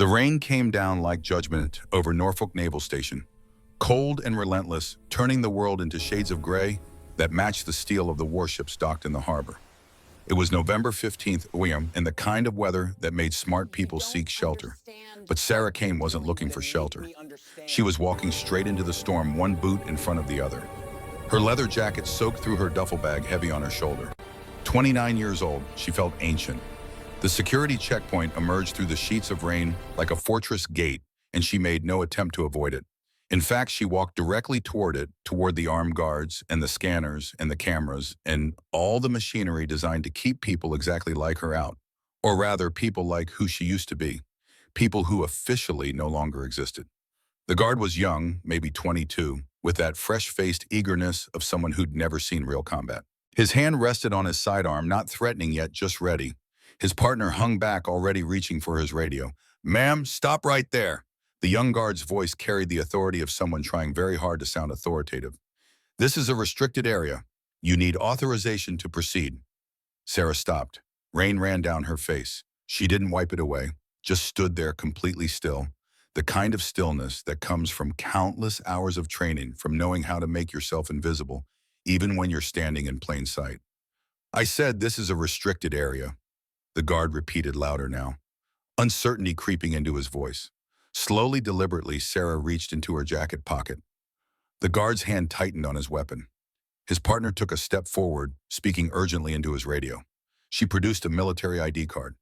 The rain came down like judgment over Norfolk Naval Station, cold and relentless, turning the world into shades of gray that matched the steel of the warships docked in the harbor. It was November 15th, and the kind of weather that made smart people seek shelter. But Sarah Kane wasn't looking for shelter. She was walking straight into the storm, one boot in front of the other. Her leather jacket soaked through her duffel bag, heavy on her shoulder. 29 years old, she felt ancient. The security checkpoint emerged through the sheets of rain like a fortress gate, and she made no attempt to avoid it. In fact, she walked directly toward it, toward the armed guards and the scanners and the cameras and all the machinery designed to keep people exactly like her out. Or rather, people like who she used to be. People who officially no longer existed. The guard was young, maybe 22, with that fresh-faced eagerness of someone who'd never seen real combat. His hand rested on his sidearm, not threatening yet, just ready. His partner hung back, already reaching for his radio. "Ma'am, stop right there." The young guard's voice carried the authority of someone trying very hard to sound authoritative. "This is a restricted area. You need authorization to proceed." Sarah stopped. Rain ran down her face. She didn't wipe it away, just stood there completely still. The kind of stillness that comes from countless hours of training, from knowing how to make yourself invisible, even when you're standing in plain sight. "I said this is a restricted area," the guard repeated louder now, uncertainty creeping into his voice. Slowly, deliberately, Sarah reached into her jacket pocket. The guard's hand tightened on his weapon. His partner took a step forward, speaking urgently into his radio. She produced a military ID card,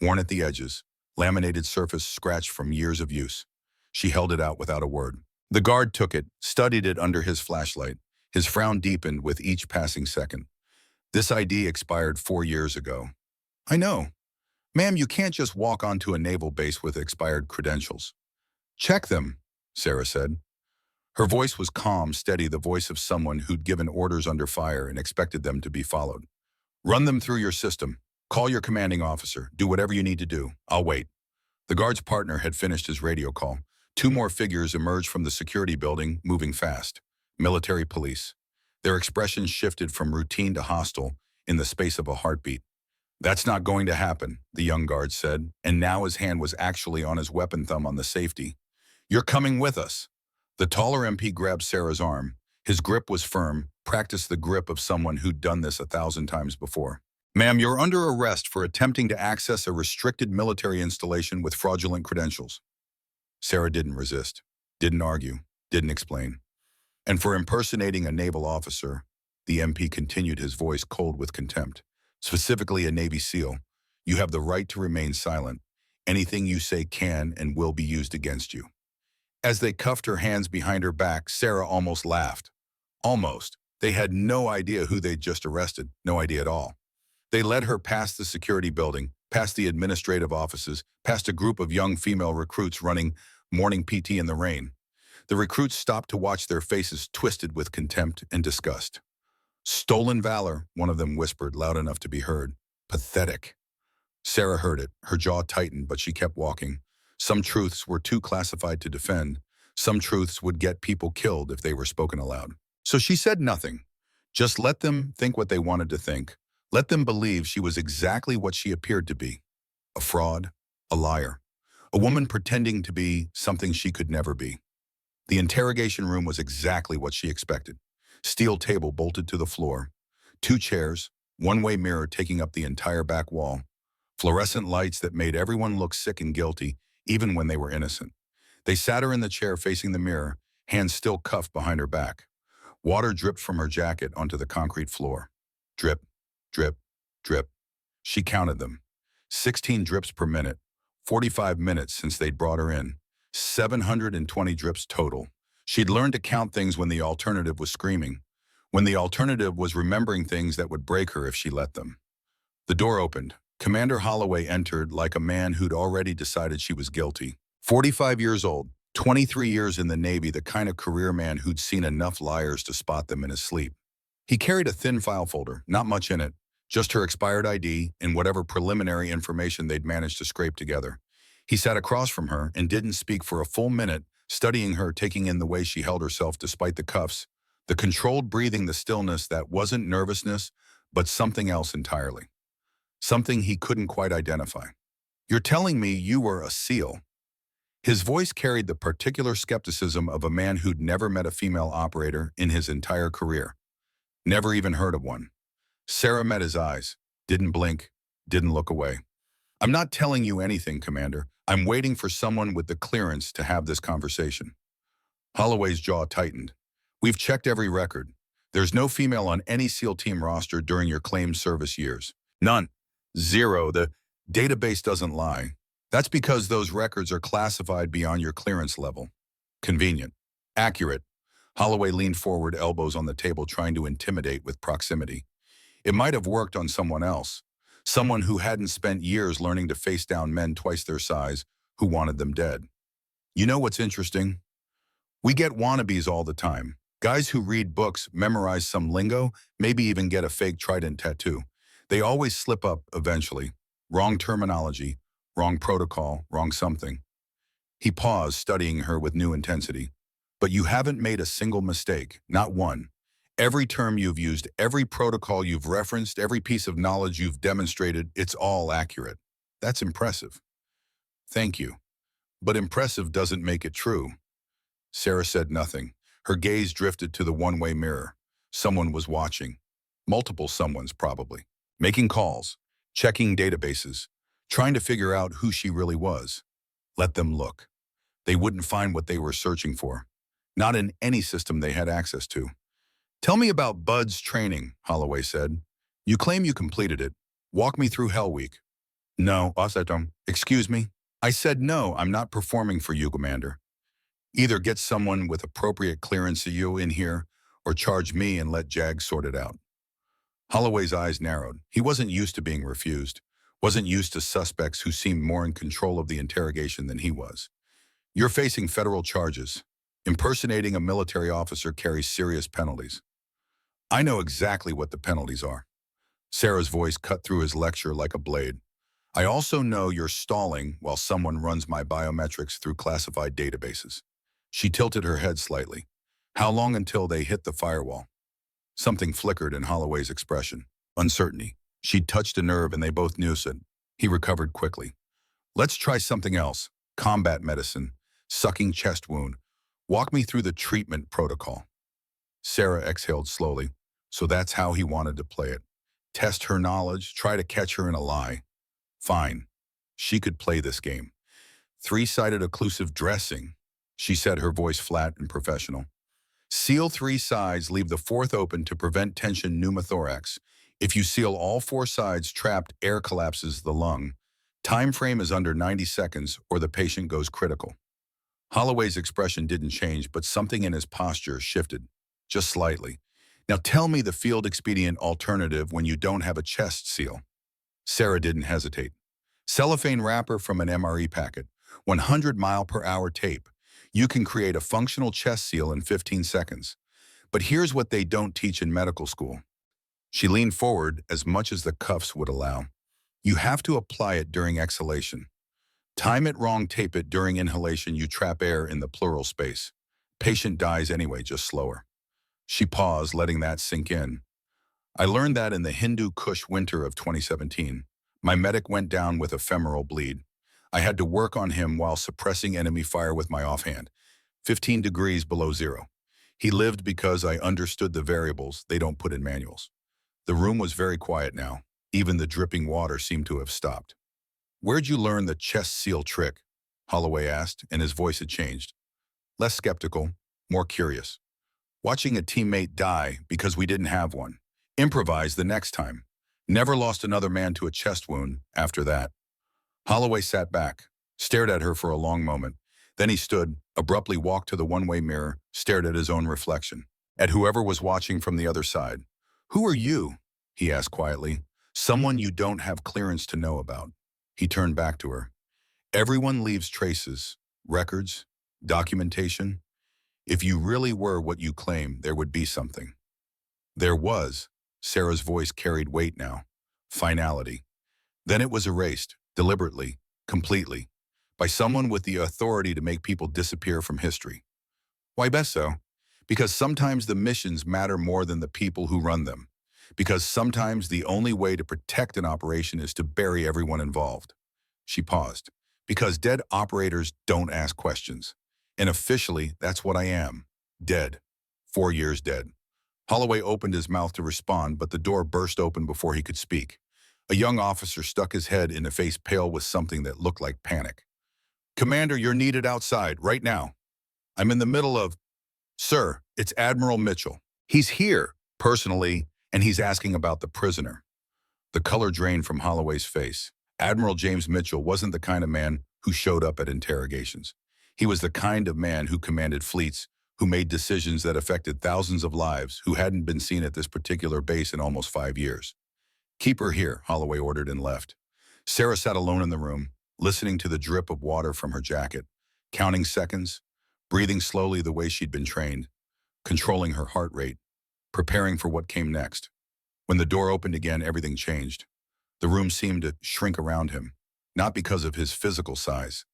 worn at the edges, laminated surface scratched from years of use. She held it out without a word. The guard took it, studied it under his flashlight. His frown deepened with each passing second. "This ID expired 4 years ago." "I know. Ma'am, you can't just walk onto a naval base with expired credentials." "Check them," Sarah said. Her voice was calm, steady, the voice of someone who'd given orders under fire and expected them to be followed. "Run them through your system. Call your commanding officer. Do whatever you need to do. I'll wait." The guard's partner had finished his radio call. 2 more figures emerged from the security building, moving fast. Military police. Their expressions shifted from routine to hostile in the space of a heartbeat. "That's not going to happen," the young guard said, and now his hand was actually on his weapon thumb on the safety. "You're coming with us." The taller MP grabbed Sarah's arm. His grip was firm, practiced the grip of someone who'd done this 1,000 times before. "Ma'am, you're under arrest for attempting to access a restricted military installation with fraudulent credentials." Sarah didn't resist, didn't argue, didn't explain. "And for impersonating a naval officer," the MP continued, his voice cold with contempt, "specifically a Navy SEAL, you have the right to remain silent. Anything you say can and will be used against you." As they cuffed her hands behind her back, Sarah almost laughed. Almost. They had no idea who they'd just arrested, no idea at all. They led her past the security building, past the administrative offices, past a group of young female recruits running morning PT in the rain. The recruits stopped to watch, their faces twisted with contempt and disgust. "Stolen valor," one of them whispered, loud enough to be heard. "Pathetic." Sarah heard it. Her jaw tightened, but she kept walking. Some truths were too classified to defend. Some truths would get people killed if they were spoken aloud. So she said nothing. Just let them think what they wanted to think. Let them believe she was exactly what she appeared to be. A fraud, a liar, a woman pretending to be something she could never be. The interrogation room was exactly what she expected. Steel table bolted to the floor. 2 chairs, one-way mirror taking up the entire back wall. Fluorescent lights that made everyone look sick and guilty, even when they were innocent. They sat her in the chair facing the mirror, hands still cuffed behind her back. Water dripped from her jacket onto the concrete floor. Drip, drip, drip. She counted them. 16 drips per minute. 45 minutes since they'd brought her in. 720 drips total. She'd learned to count things when the alternative was screaming, when the alternative was remembering things that would break her if she let them. The door opened. Commander Holloway entered like a man who'd already decided she was guilty. 45 years old, 23 years in the Navy, the kind of career man who'd seen enough liars to spot them in his sleep. He carried a thin file folder, not much in it, just her expired ID and whatever preliminary information they'd managed to scrape together. He sat across from her and didn't speak for a full minute, studying her, taking in the way she held herself despite the cuffs, the controlled breathing, the stillness that wasn't nervousness, but something else entirely. Something he couldn't quite identify. "You're telling me you were a SEAL?" His voice carried the particular skepticism of a man who'd never met a female operator in his entire career. Never even heard of one. Sarah met his eyes, didn't blink, didn't look away. I'm not telling you anything, Commander. I'm waiting for someone with the clearance to have this conversation. Holloway's jaw tightened. We've checked every record. There's no female on any SEAL team roster during your claimed service years. None. Zero. The database doesn't lie. That's because those records are classified beyond your clearance level. Convenient. Accurate. Holloway leaned forward, elbows on the table, trying to intimidate with proximity. It might have worked on someone else. Someone who hadn't spent years learning to face down men twice their size who wanted them dead. You know what's interesting? We get wannabes all the time. Guys who read books, memorize some lingo, maybe even get a fake trident tattoo. They always slip up eventually. Wrong terminology, wrong protocol, wrong something. He paused, studying her with new intensity. But you haven't made a single mistake, not one. Every term you've used, every protocol you've referenced, every piece of knowledge you've demonstrated, it's all accurate. That's impressive. Thank you. But impressive doesn't make it true. Sarah said nothing. Her gaze drifted to the one-way mirror. Someone was watching. Multiple someones, probably. Making calls, checking databases, trying to figure out who she really was. Let them look. They wouldn't find what they were searching for. Not in any system they had access to. Tell me about Bud's training, Holloway said. You claim you completed it. Walk me through Hell Week. No, excuse me. I said no, I'm not performing for you, Commander. Either get someone with appropriate clearance of you in here, or charge me and let Jag sort it out. Holloway's eyes narrowed. He wasn't used to being refused. Wasn't used to suspects who seemed more in control of the interrogation than he was. You're facing federal charges. Impersonating a military officer carries serious penalties. I know exactly what the penalties are. Sarah's voice cut through his lecture like a blade. I also know you're stalling while someone runs my biometrics through classified databases. She tilted her head slightly. How long until they hit the firewall? Something flickered in Holloway's expression. Uncertainty. She'd touched a nerve and they both knew it. He recovered quickly. Let's try something else. Combat medicine. Sucking chest wound. Walk me through the treatment protocol. Sarah exhaled slowly. So that's how he wanted to play it. Test her knowledge, try to catch her in a lie. Fine. She could play this game. Three-sided occlusive dressing, she said, her voice flat and professional. Seal 3 sides, leave the 4th open to prevent tension pneumothorax. If you seal all 4 sides, trapped air collapses the lung. Time frame is under 90 seconds or the patient goes critical. Holloway's expression didn't change, but something in his posture shifted, just slightly. Now tell me the field expedient alternative when you don't have a chest seal. Sarah didn't hesitate. Cellophane wrapper from an MRE packet, 100-mile-per-hour tape. You can create a functional chest seal in 15 seconds. But here's what they don't teach in medical school. She leaned forward as much as the cuffs would allow. You have to apply it during exhalation. Time it wrong, tape it during inhalation, you trap air in the pleural space. Patient dies anyway, just slower. She paused, letting that sink in. I learned that in the Hindu Kush winter of 2017. My medic went down with a femoral bleed. I had to work on him while suppressing enemy fire with my offhand, 15 degrees below zero. He lived because I understood the variables they don't put in manuals. The room was very quiet now. Even the dripping water seemed to have stopped. Where'd you learn the chest seal trick? Holloway asked, and his voice had changed. Less skeptical, more curious. Watching a teammate die because we didn't have one. Improvise the next time. Never lost another man to a chest wound after that. Holloway sat back, stared at her for a long moment. Then he stood, abruptly walked to the one-way mirror, stared at his own reflection, at whoever was watching from the other side. Who are you? He asked quietly. Someone you don't have clearance to know about. He turned back to her. Everyone leaves traces, records, documentation. If you really were what you claim, there would be something. There was. Sarah's voice carried weight now. Finality. Then it was erased, deliberately, completely, by someone with the authority to make people disappear from history. Why best so? Because sometimes the missions matter more than the people who run them. Because sometimes the only way to protect an operation is to bury everyone involved. She paused. Because dead operators don't ask questions. And officially, that's what I am. Dead. 4 years dead. Holloway opened his mouth to respond, but the door burst open before he could speak. A young officer stuck his head in a face pale with something that looked like panic. Commander, you're needed outside, right now. I'm in the middle of... Sir, it's Admiral Mitchell. He's here, personally, and he's asking about the prisoner. The color drained from Holloway's face. Admiral James Mitchell wasn't the kind of man who showed up at interrogations. He was the kind of man who commanded fleets, who made decisions that affected thousands of lives, who hadn't been seen at this particular base in almost 5 years. Keep her here, Holloway ordered and left. Sarah sat alone in the room, listening to the drip of water from her jacket, counting seconds, breathing slowly the way she'd been trained, controlling her heart rate, preparing for what came next. When the door opened again, everything changed. The room seemed to shrink around him, not because of his physical size.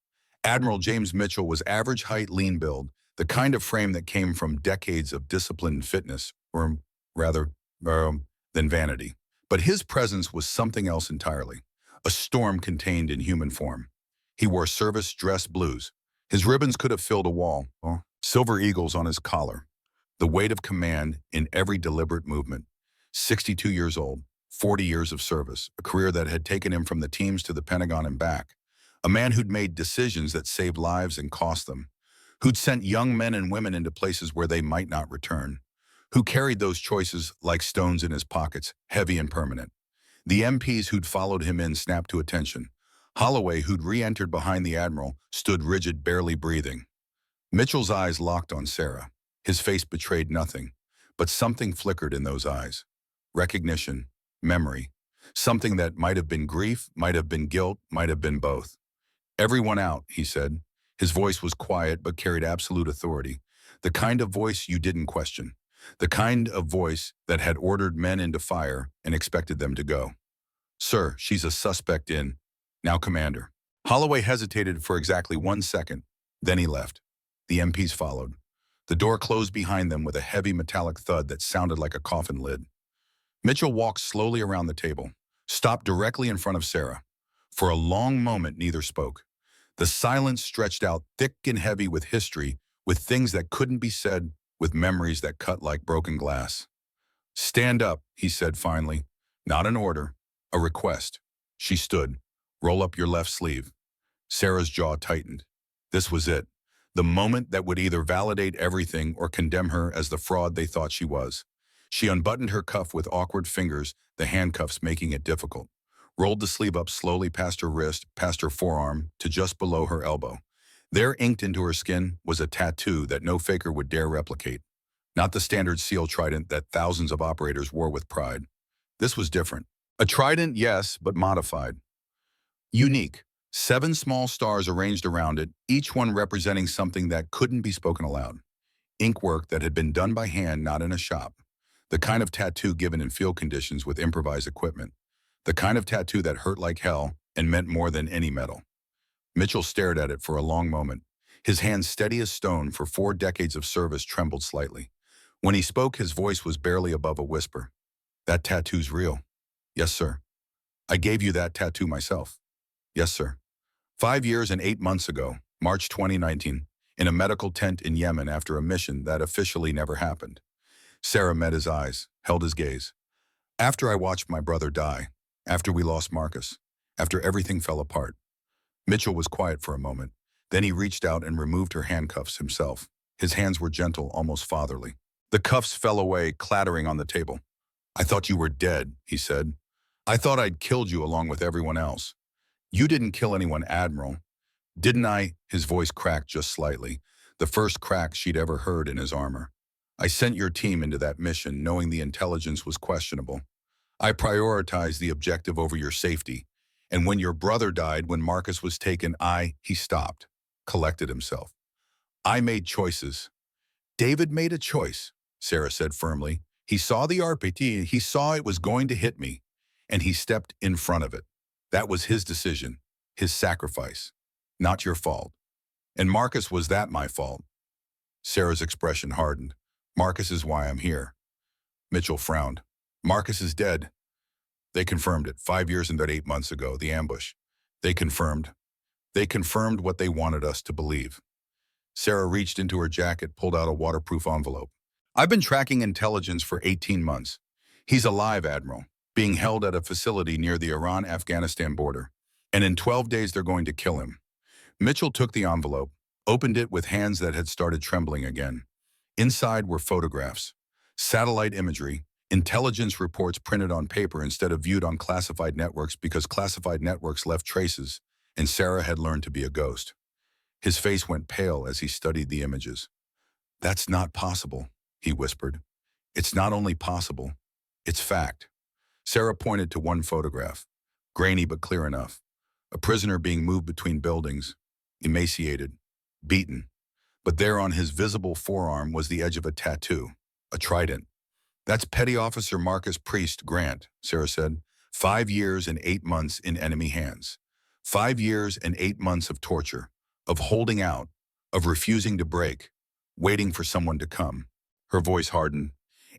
Admiral James Mitchell was average height, lean build, the kind of frame that came from decades of discipline and fitness, or rather, than vanity. But his presence was something else entirely, a storm contained in human form. He wore service dress blues. His ribbons could have filled a wall, silver eagles on his collar. The weight of command in every deliberate movement. 62 years old, 40 years of service, a career that had taken him from the teams to the Pentagon and back. A man who'd made decisions that saved lives and cost them. Who'd sent young men and women into places where they might not return. Who carried those choices like stones in his pockets, heavy and permanent. The MPs who'd followed him in snapped to attention. Holloway, who'd re-entered behind the Admiral, stood rigid, barely breathing. Mitchell's eyes locked on Sarah. His face betrayed nothing, but something flickered in those eyes. Recognition, memory, something that might have been grief, might have been guilt, might have been both. Everyone out, he said. His voice was quiet but carried absolute authority. The kind of voice you didn't question. The kind of voice that had ordered men into fire and expected them to go. Sir, she's a suspect in... Now, Commander. Holloway hesitated for exactly 1 second. Then he left. The MPs followed. The door closed behind them with a heavy metallic thud that sounded like a coffin lid. Mitchell walked slowly around the table, stopped directly in front of Sarah. For a long moment, neither spoke. The silence stretched out thick and heavy with history, with things that couldn't be said, with memories that cut like broken glass. Stand up, he said finally. Not an order, a request. She stood. Roll up your left sleeve. Sarah's jaw tightened. This was it. The moment that would either validate everything or condemn her as the fraud they thought she was. She unbuttoned her cuff with awkward fingers, the handcuffs making it difficult. Rolled the sleeve up slowly past her wrist, past her forearm, to just below her elbow. There, inked into her skin, was a tattoo that no faker would dare replicate. Not the standard SEAL trident that thousands of operators wore with pride. This was different. A trident, yes, but modified. Unique. 7 small stars arranged around it, each one representing something that couldn't be spoken aloud. Ink work that had been done by hand, not in a shop. The kind of tattoo given in field conditions with improvised equipment. The kind of tattoo that hurt like hell and meant more than any metal. Mitchell stared at it for a long moment. His hands, steady as stone for 4 decades of service, trembled slightly. When he spoke, his voice was barely above a whisper. That tattoo's real. Yes, sir. I gave you that tattoo myself. Yes, sir. 5 years and 8 months ago, March 2019, in a medical tent in Yemen after a mission that officially never happened. Sarah met his eyes, held his gaze. After I watched my brother die, after we lost Marcus, after everything fell apart. Mitchell was quiet for a moment. Then he reached out and removed her handcuffs himself. His hands were gentle, almost fatherly. The cuffs fell away, clattering on the table. I thought you were dead, he said. I thought I'd killed you along with everyone else. You didn't kill anyone, Admiral. Didn't I? His voice cracked just slightly, the first crack she'd ever heard in his armor. I sent your team into that mission knowing the intelligence was questionable. I prioritized the objective over your safety. And when your brother died, when Marcus was taken, he stopped, collected himself. I made choices. David made a choice, Sarah said firmly. He saw the RPT, he saw it was going to hit me, and he stepped in front of it. That was his decision, his sacrifice, not your fault. And Marcus, was that my fault? Sarah's expression hardened. Marcus is why I'm here. Mitchell frowned. Marcus is dead. They confirmed it 5 years and 8 months ago, the ambush. They confirmed. They confirmed what they wanted us to believe. Sarah reached into her jacket, pulled out a waterproof envelope. I've been tracking intelligence for 18 months. He's alive, Admiral, being held at a facility near the Iran-Afghanistan border. And in 12 days, they're going to kill him. Mitchell took the envelope, opened it with hands that had started trembling again. Inside were photographs, satellite imagery, intelligence reports printed on paper instead of viewed on classified networks because classified networks left traces, and Sarah had learned to be a ghost. His face went pale as he studied the images. "That's not possible," he whispered. "It's not only possible, it's fact." Sarah pointed to one photograph, grainy but clear enough. A prisoner being moved between buildings, emaciated, beaten. But there on his visible forearm was the edge of a tattoo, a trident. "That's Petty Officer Marcus Priest Grant," Sarah said. 5 years and 8 months in enemy hands. 5 years and 8 months of torture, of holding out, of refusing to break, waiting for someone to come." Her voice hardened.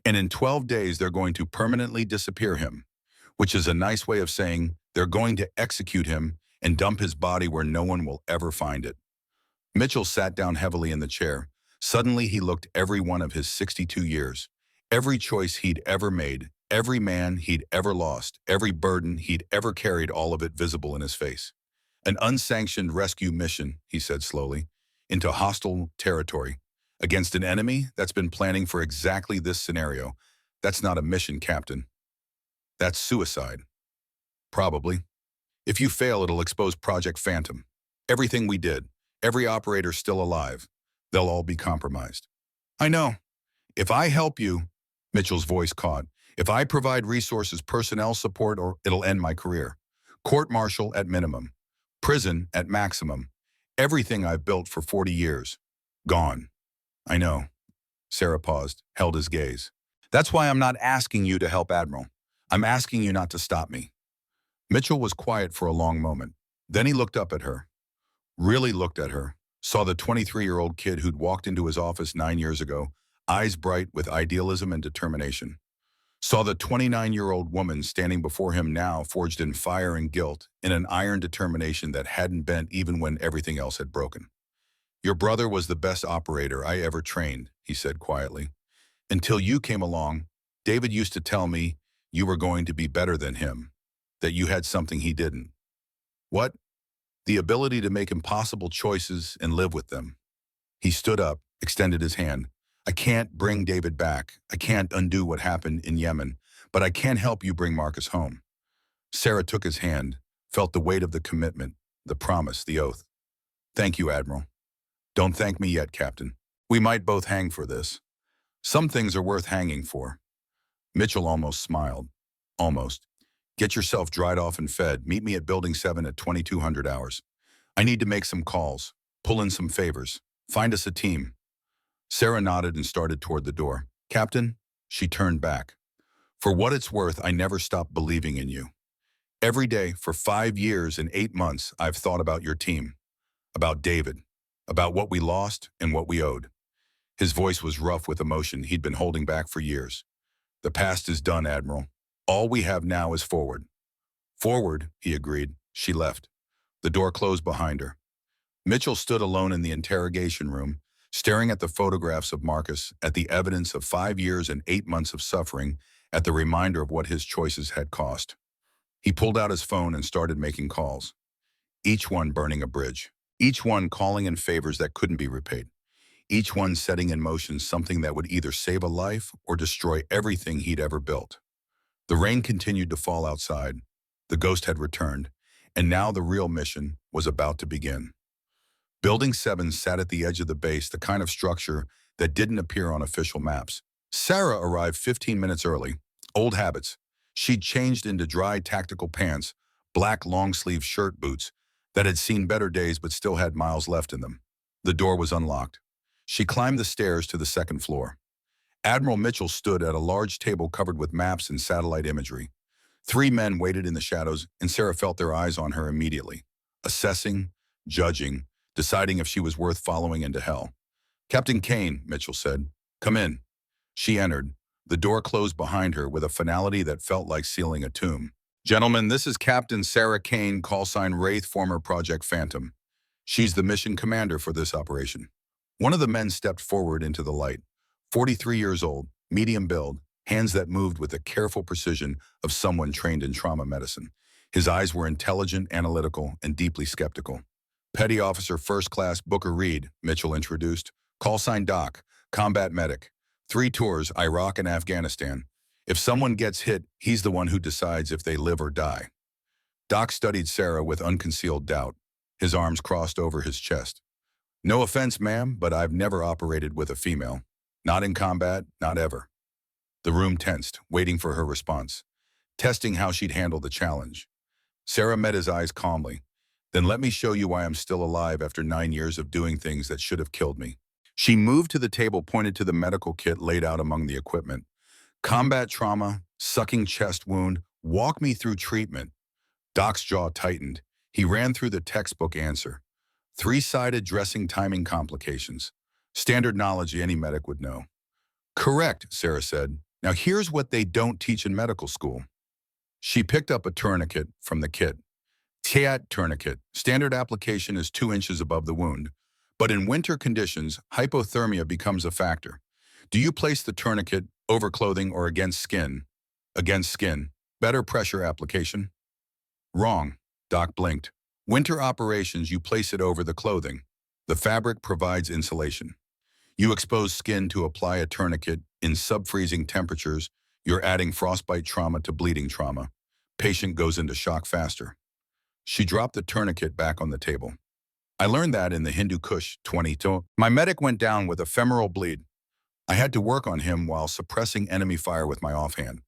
"And in 12 days, they're going to permanently disappear him, which is a nice way of saying they're going to execute him and dump his body where no one will ever find it." Mitchell sat down heavily in the chair. Suddenly, he looked every one of his 62 years. Every choice he'd ever made, every man he'd ever lost, every burden he'd ever carried, all of it visible in his face. "An unsanctioned rescue mission," he said slowly, "into hostile territory, against an enemy that's been planning for exactly this scenario. That's not a mission, Captain. That's suicide. Probably. If you fail, it'll expose Project Phantom. Everything we did, every operator still alive. They'll all be compromised." "I know. If I help you," Mitchell's voice caught, "if I provide resources, personnel support, or it'll end my career. Court-martial at minimum. Prison at maximum. Everything I've built for 40 years. Gone." "I know." Sarah paused, held his gaze. "That's why I'm not asking you to help, Admiral. I'm asking you not to stop me." Mitchell was quiet for a long moment. Then he looked up at her. Really looked at her. Saw the 23-year-old kid who'd walked into his office 9 years ago, eyes bright with idealism and determination. Saw the 29-year-old woman standing before him now, forged in fire and guilt, in an iron determination that hadn't bent even when everything else had broken. "Your brother was the best operator I ever trained," he said quietly. "Until you came along, David used to tell me you were going to be better than him, that you had something he didn't." "What?" "The ability to make impossible choices and live with them." He stood up, extended his hand. "I can't bring David back. I can't undo what happened in Yemen, but I can help you bring Marcus home." Sarah took his hand, felt the weight of the commitment, the promise, the oath. "Thank you, Admiral." "Don't thank me yet, Captain. We might both hang for this. Some things are worth hanging for." Mitchell almost smiled. "Almost. Get yourself dried off and fed. Meet me at Building 7 at 2200 hours. I need to make some calls, pull in some favors, find us a team." Sarah nodded and started toward the door. "Captain," she turned back. "For what it's worth, I never stopped believing in you. Every day for 5 years and 8 months, I've thought about your team, about David, about what we lost and what we owed." His voice was rough with emotion he'd been holding back for years. "The past is done, Admiral. All we have now is forward." "Forward," he agreed. She left. The door closed behind her. Mitchell stood alone in the interrogation room, staring at the photographs of Marcus, at the evidence of 5 years and 8 months of suffering, at the reminder of what his choices had cost. He pulled out his phone and started making calls. Each one burning a bridge. Each one calling in favors that couldn't be repaid. Each one setting in motion something that would either save a life or destroy everything he'd ever built. The rain continued to fall outside. The ghost had returned, and now the real mission was about to begin. Building 7 sat at the edge of the base, the kind of structure that didn't appear on official maps. Sarah arrived 15 minutes early. Old habits. She'd changed into dry tactical pants, black long-sleeve shirt boots that had seen better days but still had miles left in them. The door was unlocked. She climbed the stairs to the second floor. Admiral Mitchell stood at a large table covered with maps and satellite imagery. 3 men waited in the shadows, and Sarah felt their eyes on her immediately, assessing, judging, deciding if she was worth following into hell. "Captain Kane," Mitchell said. "Come in." She entered. The door closed behind her with a finality that felt like sealing a tomb. "Gentlemen, this is Captain Sarah Kane, call sign Wraith, former Project Phantom. She's the mission commander for this operation. One of the men stepped forward into the light. 43 years old, medium build, hands that moved with the careful precision of someone trained in trauma medicine. His eyes were intelligent, analytical, and deeply skeptical. Petty Officer First Class Booker Reed, Mitchell introduced. Call sign Doc, combat medic. 3 tours, Iraq and Afghanistan. If someone gets hit, he's the one who decides if they live or die. Doc studied Sarah with unconcealed doubt, his arms crossed over his chest. No offense, ma'am, but I've never operated with a female. Not in combat, not ever. The room tensed, waiting for her response, testing how she'd handle the challenge. Sarah met his eyes calmly. Then let me show you why I'm still alive after 9 years of doing things that should have killed me. She moved to the table, pointed to the medical kit laid out among the equipment. Combat trauma, sucking chest wound, walk me through treatment. Doc's jaw tightened. He ran through the textbook answer. 3-sided dressing timing complications. Standard knowledge any medic would know. Correct, Sarah said. Now here's what they don't teach in medical school. She picked up a tourniquet from the kit. TIAT tourniquet. Standard application is 2 inches above the wound. But in winter conditions, hypothermia becomes a factor. Do you place the tourniquet over clothing or against skin? Against skin. Better pressure application? Wrong. Doc blinked. Winter operations, you place it over the clothing. The fabric provides insulation. You expose skin to apply a tourniquet in sub-freezing temperatures. You're adding frostbite trauma to bleeding trauma. Patient goes into shock faster. She dropped the tourniquet back on the table. I learned that in the Hindu Kush 22. My medic went down with a femoral bleed. I had to work on him while suppressing enemy fire with my offhand.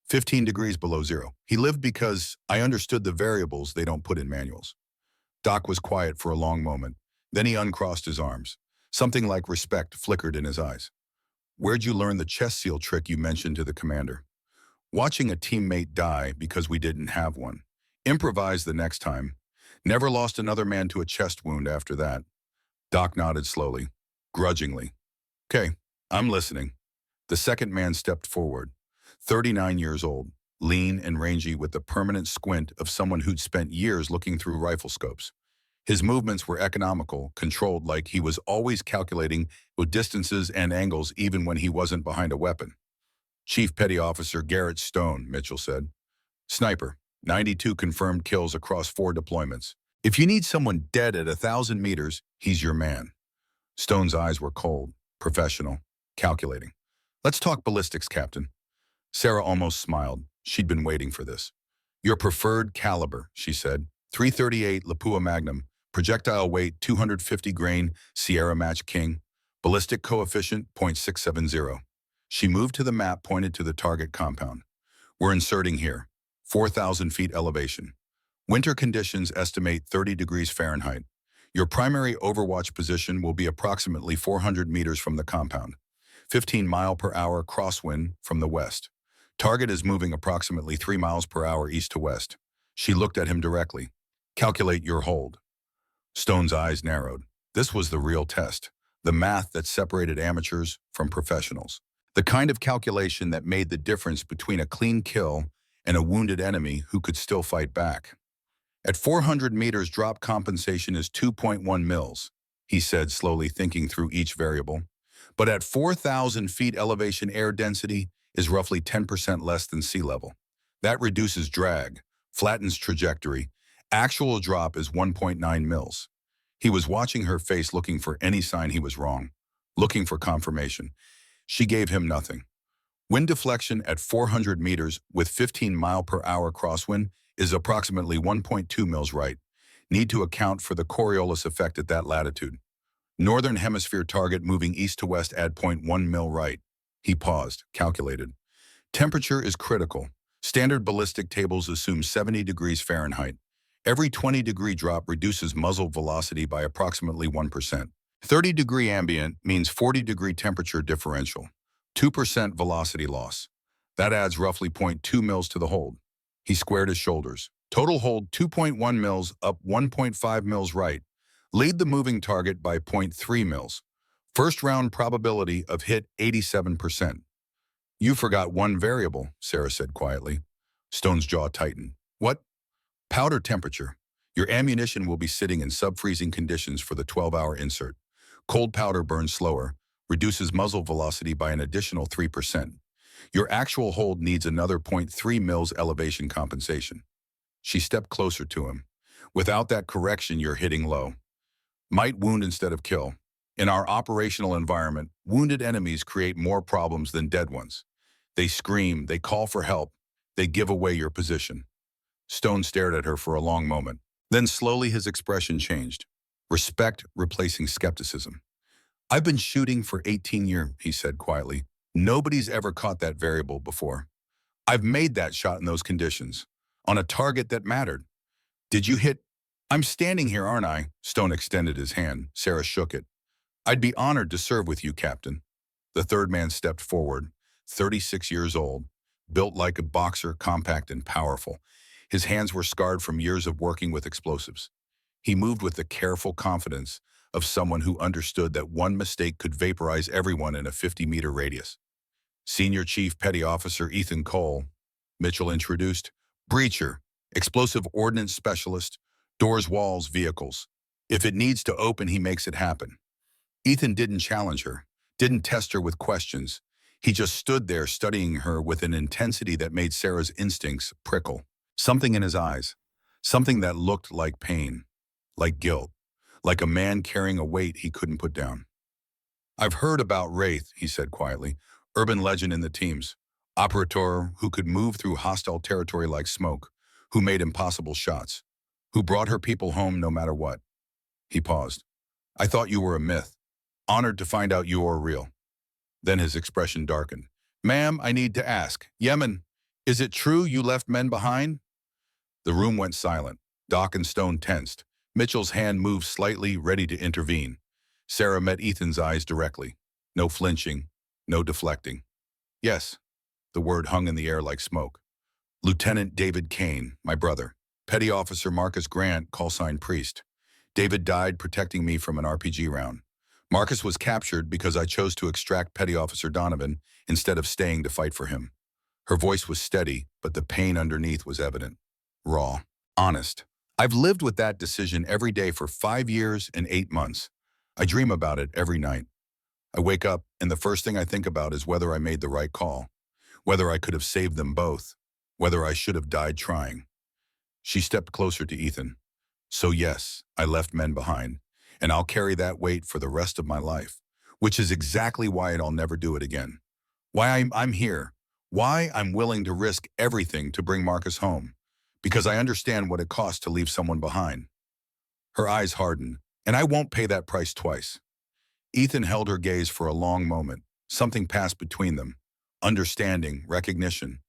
15 degrees below zero. He lived because I understood the variables they don't put in manuals. Doc was quiet for a long moment. Then he uncrossed his arms. Something like respect flickered in his eyes. Where'd you learn the chest seal trick you mentioned to the commander? Watching a teammate die because we didn't have one. Improvise the next time. Never lost another man to a chest wound after that. Doc nodded slowly, grudgingly. Okay, I'm listening. The second man stepped forward. 39 years old, lean and rangy with the permanent squint of someone who'd spent years looking through rifle scopes. His movements were economical, controlled, like he was always calculating with distances and angles even when he wasn't behind a weapon. Chief Petty Officer Garrett Stone, Mitchell said. Sniper, 92 confirmed kills across 4 deployments. If you need someone dead at 1,000 meters, he's your man. Stone's eyes were cold, professional, calculating. Let's talk ballistics, Captain. Sarah almost smiled. She'd been waiting for this. Your preferred caliber, she said. 338 Lapua Magnum, projectile weight 250 grain, Sierra Match King, ballistic coefficient 0.670. She moved to the map, pointed to the target compound. We're inserting here. 4,000 feet elevation. Winter conditions estimate 30 degrees Fahrenheit. Your primary overwatch position will be approximately 400 meters from the compound. 15 mile per hour crosswind from the west. Target is moving approximately 3 miles per hour east to west. She looked at him directly. Calculate your hold. Stone's eyes narrowed. This was the real test. The math that separated amateurs from professionals. The kind of calculation that made the difference between a clean kill and a wounded enemy who could still fight back. At 400 meters, drop compensation is 2.1 mils, he said, slowly thinking through each variable. But at 4,000 feet elevation, air density is roughly 10% less than sea level. That reduces drag, flattens trajectory. Actual drop is 1.9 mils. He was watching her face, looking for any sign he was wrong, looking for confirmation. She gave him nothing. Wind deflection at 400 meters with 15 mile per hour crosswind is approximately 1.2 mils right. Need to account for the Coriolis effect at that latitude. Northern hemisphere target moving east to west at 0.1 mil right. He paused, calculated. Temperature is critical. Standard ballistic tables assume 70 degrees Fahrenheit. Every 20-degree drop reduces muzzle velocity by approximately 1%. 30-degree ambient means 40-degree temperature differential. 2% velocity loss. That adds roughly 0.2 mils to the hold. He squared his shoulders. Total hold 2.1 mils, up 1.5 mils right. Lead the moving target by 0.3 mils. First round probability of hit 87%. You forgot one variable, Sarah said quietly. Stone's jaw tightened. What? Powder temperature. Your ammunition will be sitting in sub-freezing conditions for the 12-hour insert. Cold powder burns slower, reduces muzzle velocity by an additional 3%. Your actual hold needs another zero point 0.3 mils elevation compensation. She stepped closer to him. Without that correction, you're hitting low. Might wound instead of kill. In our operational environment, wounded enemies create more problems than dead ones. They scream, they call for help, they give away your position. Stone stared at her for a long moment. Then slowly his expression changed. Respect replacing skepticism. I've been shooting for 18 years, he said quietly. Nobody's ever caught that variable before. I've made that shot in those conditions, on a target that mattered. Did you hit? I'm standing here, aren't I? Stone extended his hand. Sarah shook it. I'd be honored to serve with you, Captain. The third man stepped forward, 36 years old, built like a boxer, compact and powerful. His hands were scarred from years of working with explosives. He moved with the careful confidence of someone who understood that one mistake could vaporize everyone in a 50-meter radius. Senior Chief Petty Officer Ethan Cole, Mitchell introduced. Breacher, explosive ordnance specialist, doors, walls, vehicles. If it needs to open, he makes it happen. Ethan didn't challenge her, didn't test her with questions. He just stood there studying her with an intensity that made Sarah's instincts prickle. Something in his eyes, something that looked like pain, like guilt, like a man carrying a weight he couldn't put down. I've heard about Wraith, he said quietly, urban legend in the teams. Operator who could move through hostile territory like smoke, who made impossible shots, who brought her people home no matter what. He paused. I thought you were a myth. Honored to find out you are real. Then his expression darkened. Ma'am, I need to ask. Yemen, is it true you left men behind? The room went silent. Doc and Stone tensed. Mitchell's hand moved slightly, ready to intervene. Sarah met Ethan's eyes directly. No flinching, no deflecting. Yes, the word hung in the air like smoke. Lieutenant David Kane, my brother. Petty Officer Marcus Grant, callsign Priest. David died protecting me from an RPG round. Marcus was captured because I chose to extract Petty Officer Donovan instead of staying to fight for him. Her voice was steady, but the pain underneath was evident. Raw. Honest. I've lived with that decision every day for 5 years and 8 months. I dream about it every night. I wake up, and the first thing I think about is whether I made the right call, whether I could have saved them both, whether I should have died trying. She stepped closer to Ethan. So yes, I left men behind, and I'll carry that weight for the rest of my life, which is exactly why I'll never do it again. Why I'm here, why I'm willing to risk everything to bring Marcus home, because I understand what it costs to leave someone behind. Her eyes hardened, and I won't pay that price twice. Ethan held her gaze for a long moment. Something passed between them. Understanding, recognition.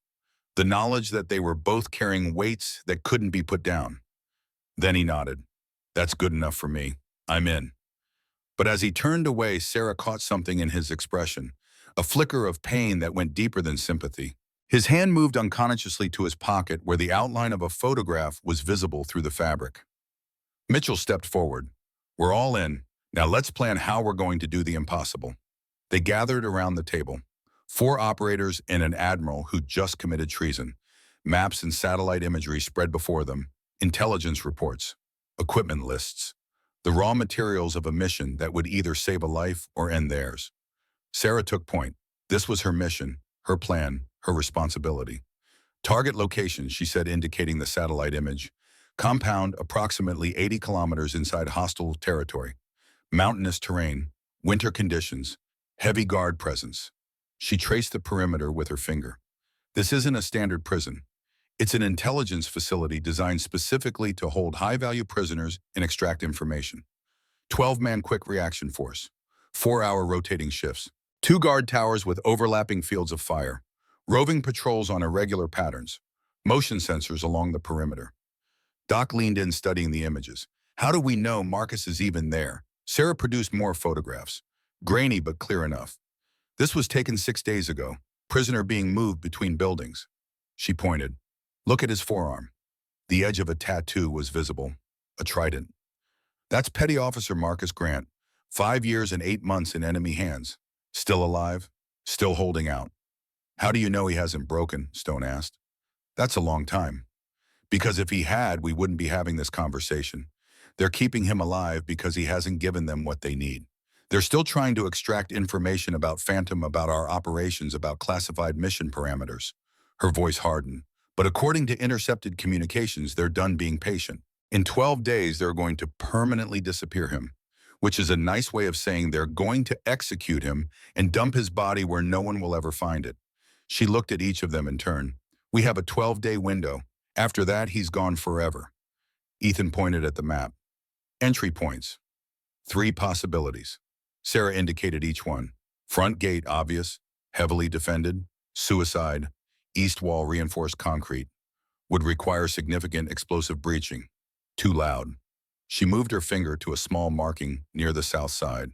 The knowledge that they were both carrying weights that couldn't be put down. Then he nodded. That's good enough for me. I'm in. But as he turned away, Sarah caught something in his expression, a flicker of pain that went deeper than sympathy. His hand moved unconsciously to his pocket where the outline of a photograph was visible through the fabric. Mitchell stepped forward. We're all in. Now let's plan how we're going to do the impossible. They gathered around the table. 4 operators and an admiral who'd just committed treason. Maps and satellite imagery spread before them. Intelligence reports. Equipment lists. The raw materials of a mission that would either save a life or end theirs. Sarah took point. This was her mission, her plan, her responsibility. Target location, she said, indicating the satellite image. Compound approximately 80 kilometers inside hostile territory. Mountainous terrain, winter conditions, heavy guard presence. She traced the perimeter with her finger. This isn't a standard prison. It's an intelligence facility designed specifically to hold high-value prisoners and extract information. 12-man quick reaction force, 4-hour rotating shifts, 2 guard towers with overlapping fields of fire, roving patrols on irregular patterns, motion sensors along the perimeter. Doc leaned in studying the images. How do we know Marcus is even there? Sarah produced more photographs, grainy but clear enough. This was taken 6 days ago, prisoner being moved between buildings. She pointed. Look at his forearm. The edge of a tattoo was visible, a trident. That's Petty Officer Marcus Grant, 5 years and 8 months in enemy hands. Still alive, still holding out. How do you know he hasn't broken? Stone asked. That's a long time. Because if he had, we wouldn't be having this conversation. They're keeping him alive because he hasn't given them what they need. They're still trying to extract information about Phantom, about our operations, about classified mission parameters. Her voice hardened. But according to intercepted communications, they're done being patient. In 12 days, they're going to permanently disappear him, which is a nice way of saying they're going to execute him and dump his body where no one will ever find it. She looked at each of them in turn. We have a 12-day window. After that, he's gone forever. Ethan pointed at the map. Entry points. 3 possibilities. Sarah indicated each one. Front gate, obvious. Heavily defended. Suicide. East wall, reinforced concrete. Would require significant explosive breaching. Too loud. She moved her finger to a small marking near the south side.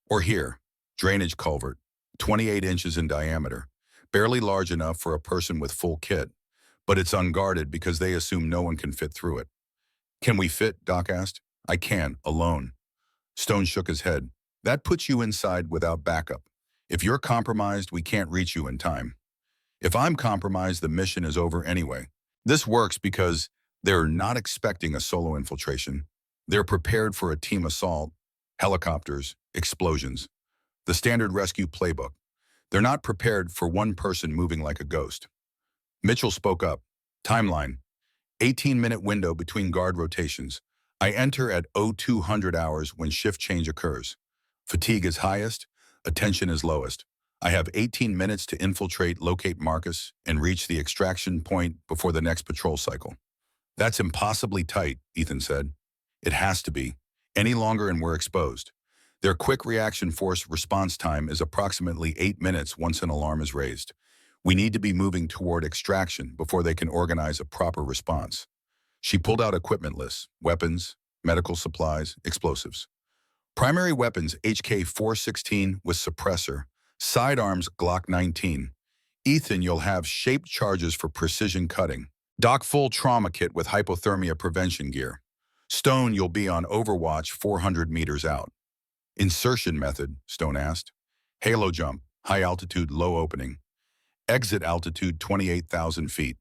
Or here. Drainage culvert. 28 inches in diameter. Barely large enough for a person with full kit. But it's unguarded because they assume no one can fit through it. Can we fit? Doc asked. I can, alone. Stone shook his head. That puts you inside without backup. If you're compromised, we can't reach you in time. If I'm compromised, the mission is over anyway. This works because they're not expecting a solo infiltration. They're prepared for a team assault, helicopters, explosions. The standard rescue playbook. They're not prepared for one person moving like a ghost. Mitchell spoke up. Timeline. 18-minute window between guard rotations. I enter at 0200 hours when shift change occurs. Fatigue is highest, attention is lowest. I have 18 minutes to infiltrate, locate Marcus, and reach the extraction point before the next patrol cycle. That's impossibly tight, Ethan said. It has to be. Any longer and we're exposed. Their quick reaction force response time is approximately 8 minutes once an alarm is raised. We need to be moving toward extraction before they can organize a proper response. She pulled out equipment lists, weapons, medical supplies, explosives. Primary weapons, HK-416 with suppressor, sidearms, Glock 19. Ethan, you'll have shaped charges for precision cutting. Doc, full trauma kit with hypothermia prevention gear. Stone, you'll be on overwatch 400 meters out. Insertion method, Stone asked. Halo jump, high altitude, low opening. Exit altitude 28,000 feet.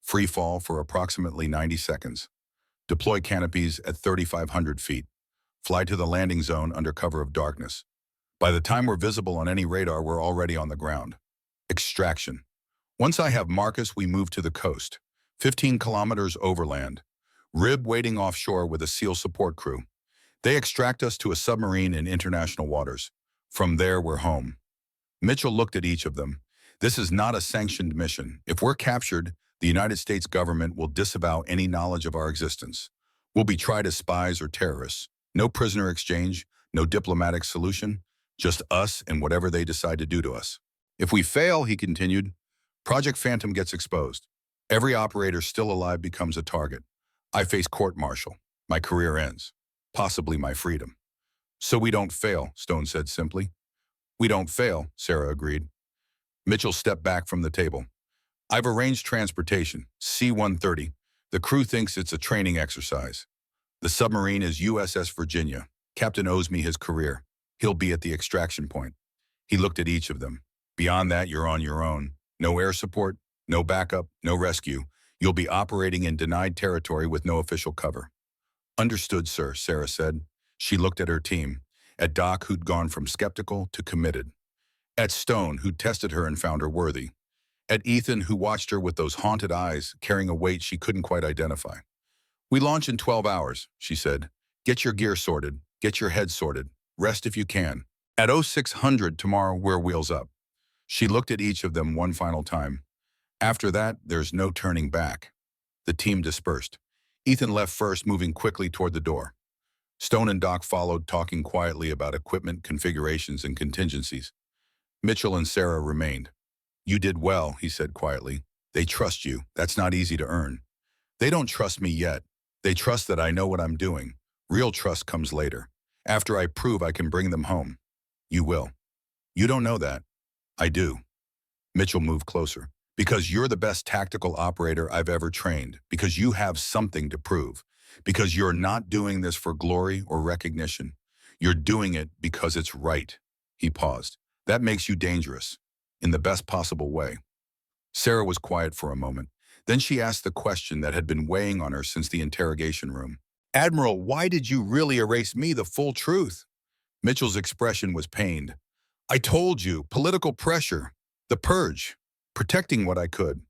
Free fall for approximately 90 seconds. Deploy canopies at 3,500 feet. Fly to the landing zone under cover of darkness. By the time we're visible on any radar, we're already on the ground. Extraction. Once I have Marcus, we move to the coast. 15 kilometers overland. Rib waiting offshore with a SEAL support crew. They extract us to a submarine in international waters. From there, we're home. Mitchell looked at each of them. This is not a sanctioned mission. If we're captured, the United States government will disavow any knowledge of our existence. We'll be tried as spies or terrorists. No prisoner exchange, no diplomatic solution, just us and whatever they decide to do to us. If we fail, he continued, Project Phantom gets exposed. Every operator still alive becomes a target. I face court-martial. My career ends. Possibly my freedom. So we don't fail, Stone said simply. We don't fail, Sarah agreed. Mitchell stepped back from the table. I've arranged transportation, C-130. The crew thinks it's a training exercise. The submarine is USS Virginia. Captain owes me his career. He'll be at the extraction point. He looked at each of them. Beyond that, you're on your own. No air support, no backup, no rescue. You'll be operating in denied territory with no official cover. Understood, sir, Sarah said. She looked at her team, at Doc, who'd gone from skeptical to committed, at Stone, who tested her and found her worthy, at Ethan, who watched her with those haunted eyes, carrying a weight she couldn't quite identify. We launch in 12 hours, she said. Get your gear sorted, get your head sorted, rest if you can. At 0600 tomorrow, we're wheels up. She looked at each of them one final time. After that, there's no turning back. The team dispersed. Ethan left first, moving quickly toward the door. Stone and Doc followed, talking quietly about equipment configurations and contingencies. Mitchell and Sarah remained. You did well, he said quietly. They trust you. That's not easy to earn. They don't trust me yet. They trust that I know what I'm doing. Real trust comes later, after I prove I can bring them home. You will. You don't know that. I do. Mitchell moved closer. Because you're the best tactical operator I've ever trained. Because you have something to prove. Because you're not doing this for glory or recognition. You're doing it because it's right. He paused. That makes you dangerous. In the best possible way. Sarah was quiet for a moment. Then she asked the question that had been weighing on her since the interrogation room. Admiral, why did you really erase me the full truth? Mitchell's expression was pained. I told you, political pressure, the purge, protecting what I could.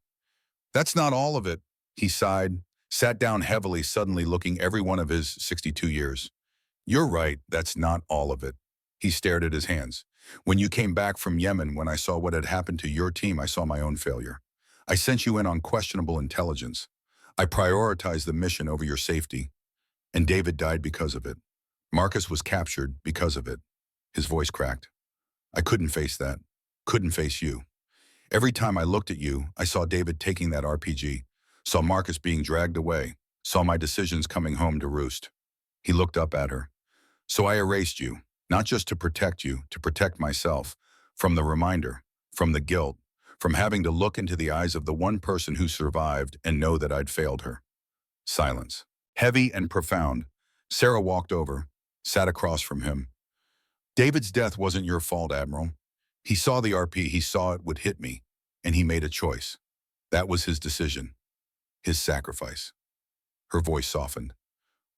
That's not all of it, he sighed, sat down heavily, suddenly looking every one of his 62 years. You're right, that's not all of it. He stared at his hands. When you came back from Yemen, when I saw what had happened to your team, I saw my own failure. I sent you in on questionable intelligence. I prioritized the mission over your safety. And David died because of it. Marcus was captured because of it. His voice cracked. I couldn't face that. Couldn't face you. Every time I looked at you, I saw David taking that RPG, saw Marcus being dragged away, saw my decisions coming home to roost. He looked up at her. So I erased you, not just to protect you, to protect myself, from the reminder, from the guilt, from having to look into the eyes of the one person who survived and know that I'd failed her. Silence. Heavy and profound. Sarah walked over, sat across from him. David's death wasn't your fault, Admiral. He saw the RP, he saw it would hit me, and he made a choice. That was his decision, his sacrifice. Her voice softened.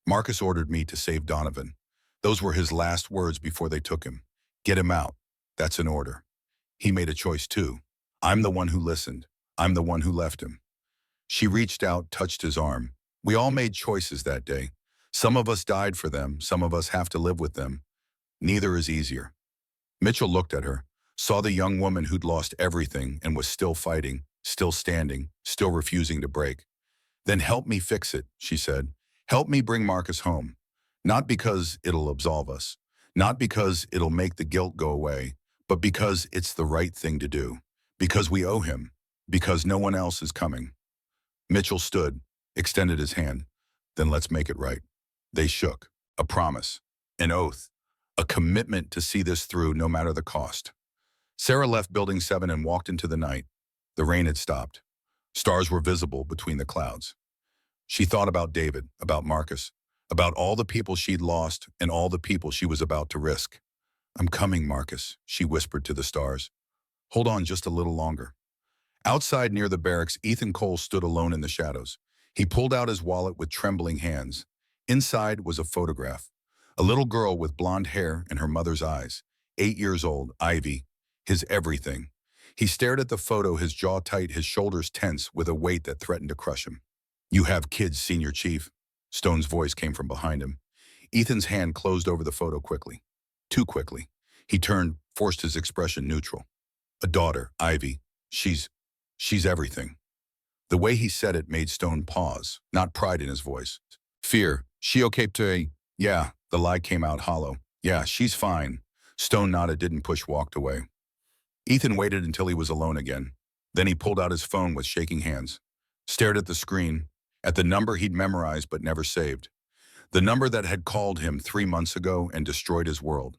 Marcus ordered me to save Donovan. Those were his last words before they took him. Get him out. That's an order. He made a choice too. I'm the one who listened. I'm the one who left him. She reached out, touched his arm. We all made choices that day. Some of us died for them. Some of us have to live with them. Neither is easier. Mitchell looked at her, saw the young woman who'd lost everything and was still fighting, still standing, still refusing to break. Then help me fix it, she said. Help me bring Marcus home. Not because it'll absolve us, not because it'll make the guilt go away, but because it's the right thing to do. Because we owe him. Because no one else is coming. Mitchell stood, extended his hand. Then let's make it right. They shook. A promise. An oath. A commitment to see this through no matter the cost. Sarah left Building 7 and walked into the night. The rain had stopped. Stars were visible between the clouds. She thought about David, about Marcus, about all the people she'd lost and all the people she was about to risk. I'm coming, Marcus, she whispered to the stars. Hold on just a little longer. Outside near the barracks, Ethan Cole stood alone in the shadows. He pulled out his wallet with trembling hands. Inside was a photograph. A little girl with blonde hair and her mother's eyes. 8 years old, Ivy, his everything. He stared at the photo, his jaw tight, his shoulders tense with a weight that threatened to crush him. You have kids, Senior Chief. Stone's voice came from behind him. Ethan's hand closed over the photo quickly. Too quickly. He turned, forced his expression neutral. A daughter, Ivy. She's everything. The way he said it made Stone pause, not pride in his voice. Fear. She okay to... Yeah, the lie came out hollow. Yeah, she's fine. Stone nodded, didn't push, walked away. Ethan waited until he was alone again. Then he pulled out his phone with shaking hands. Stared at the screen, at the number he'd memorized but never saved. The number that had called him 3 months ago and destroyed his world.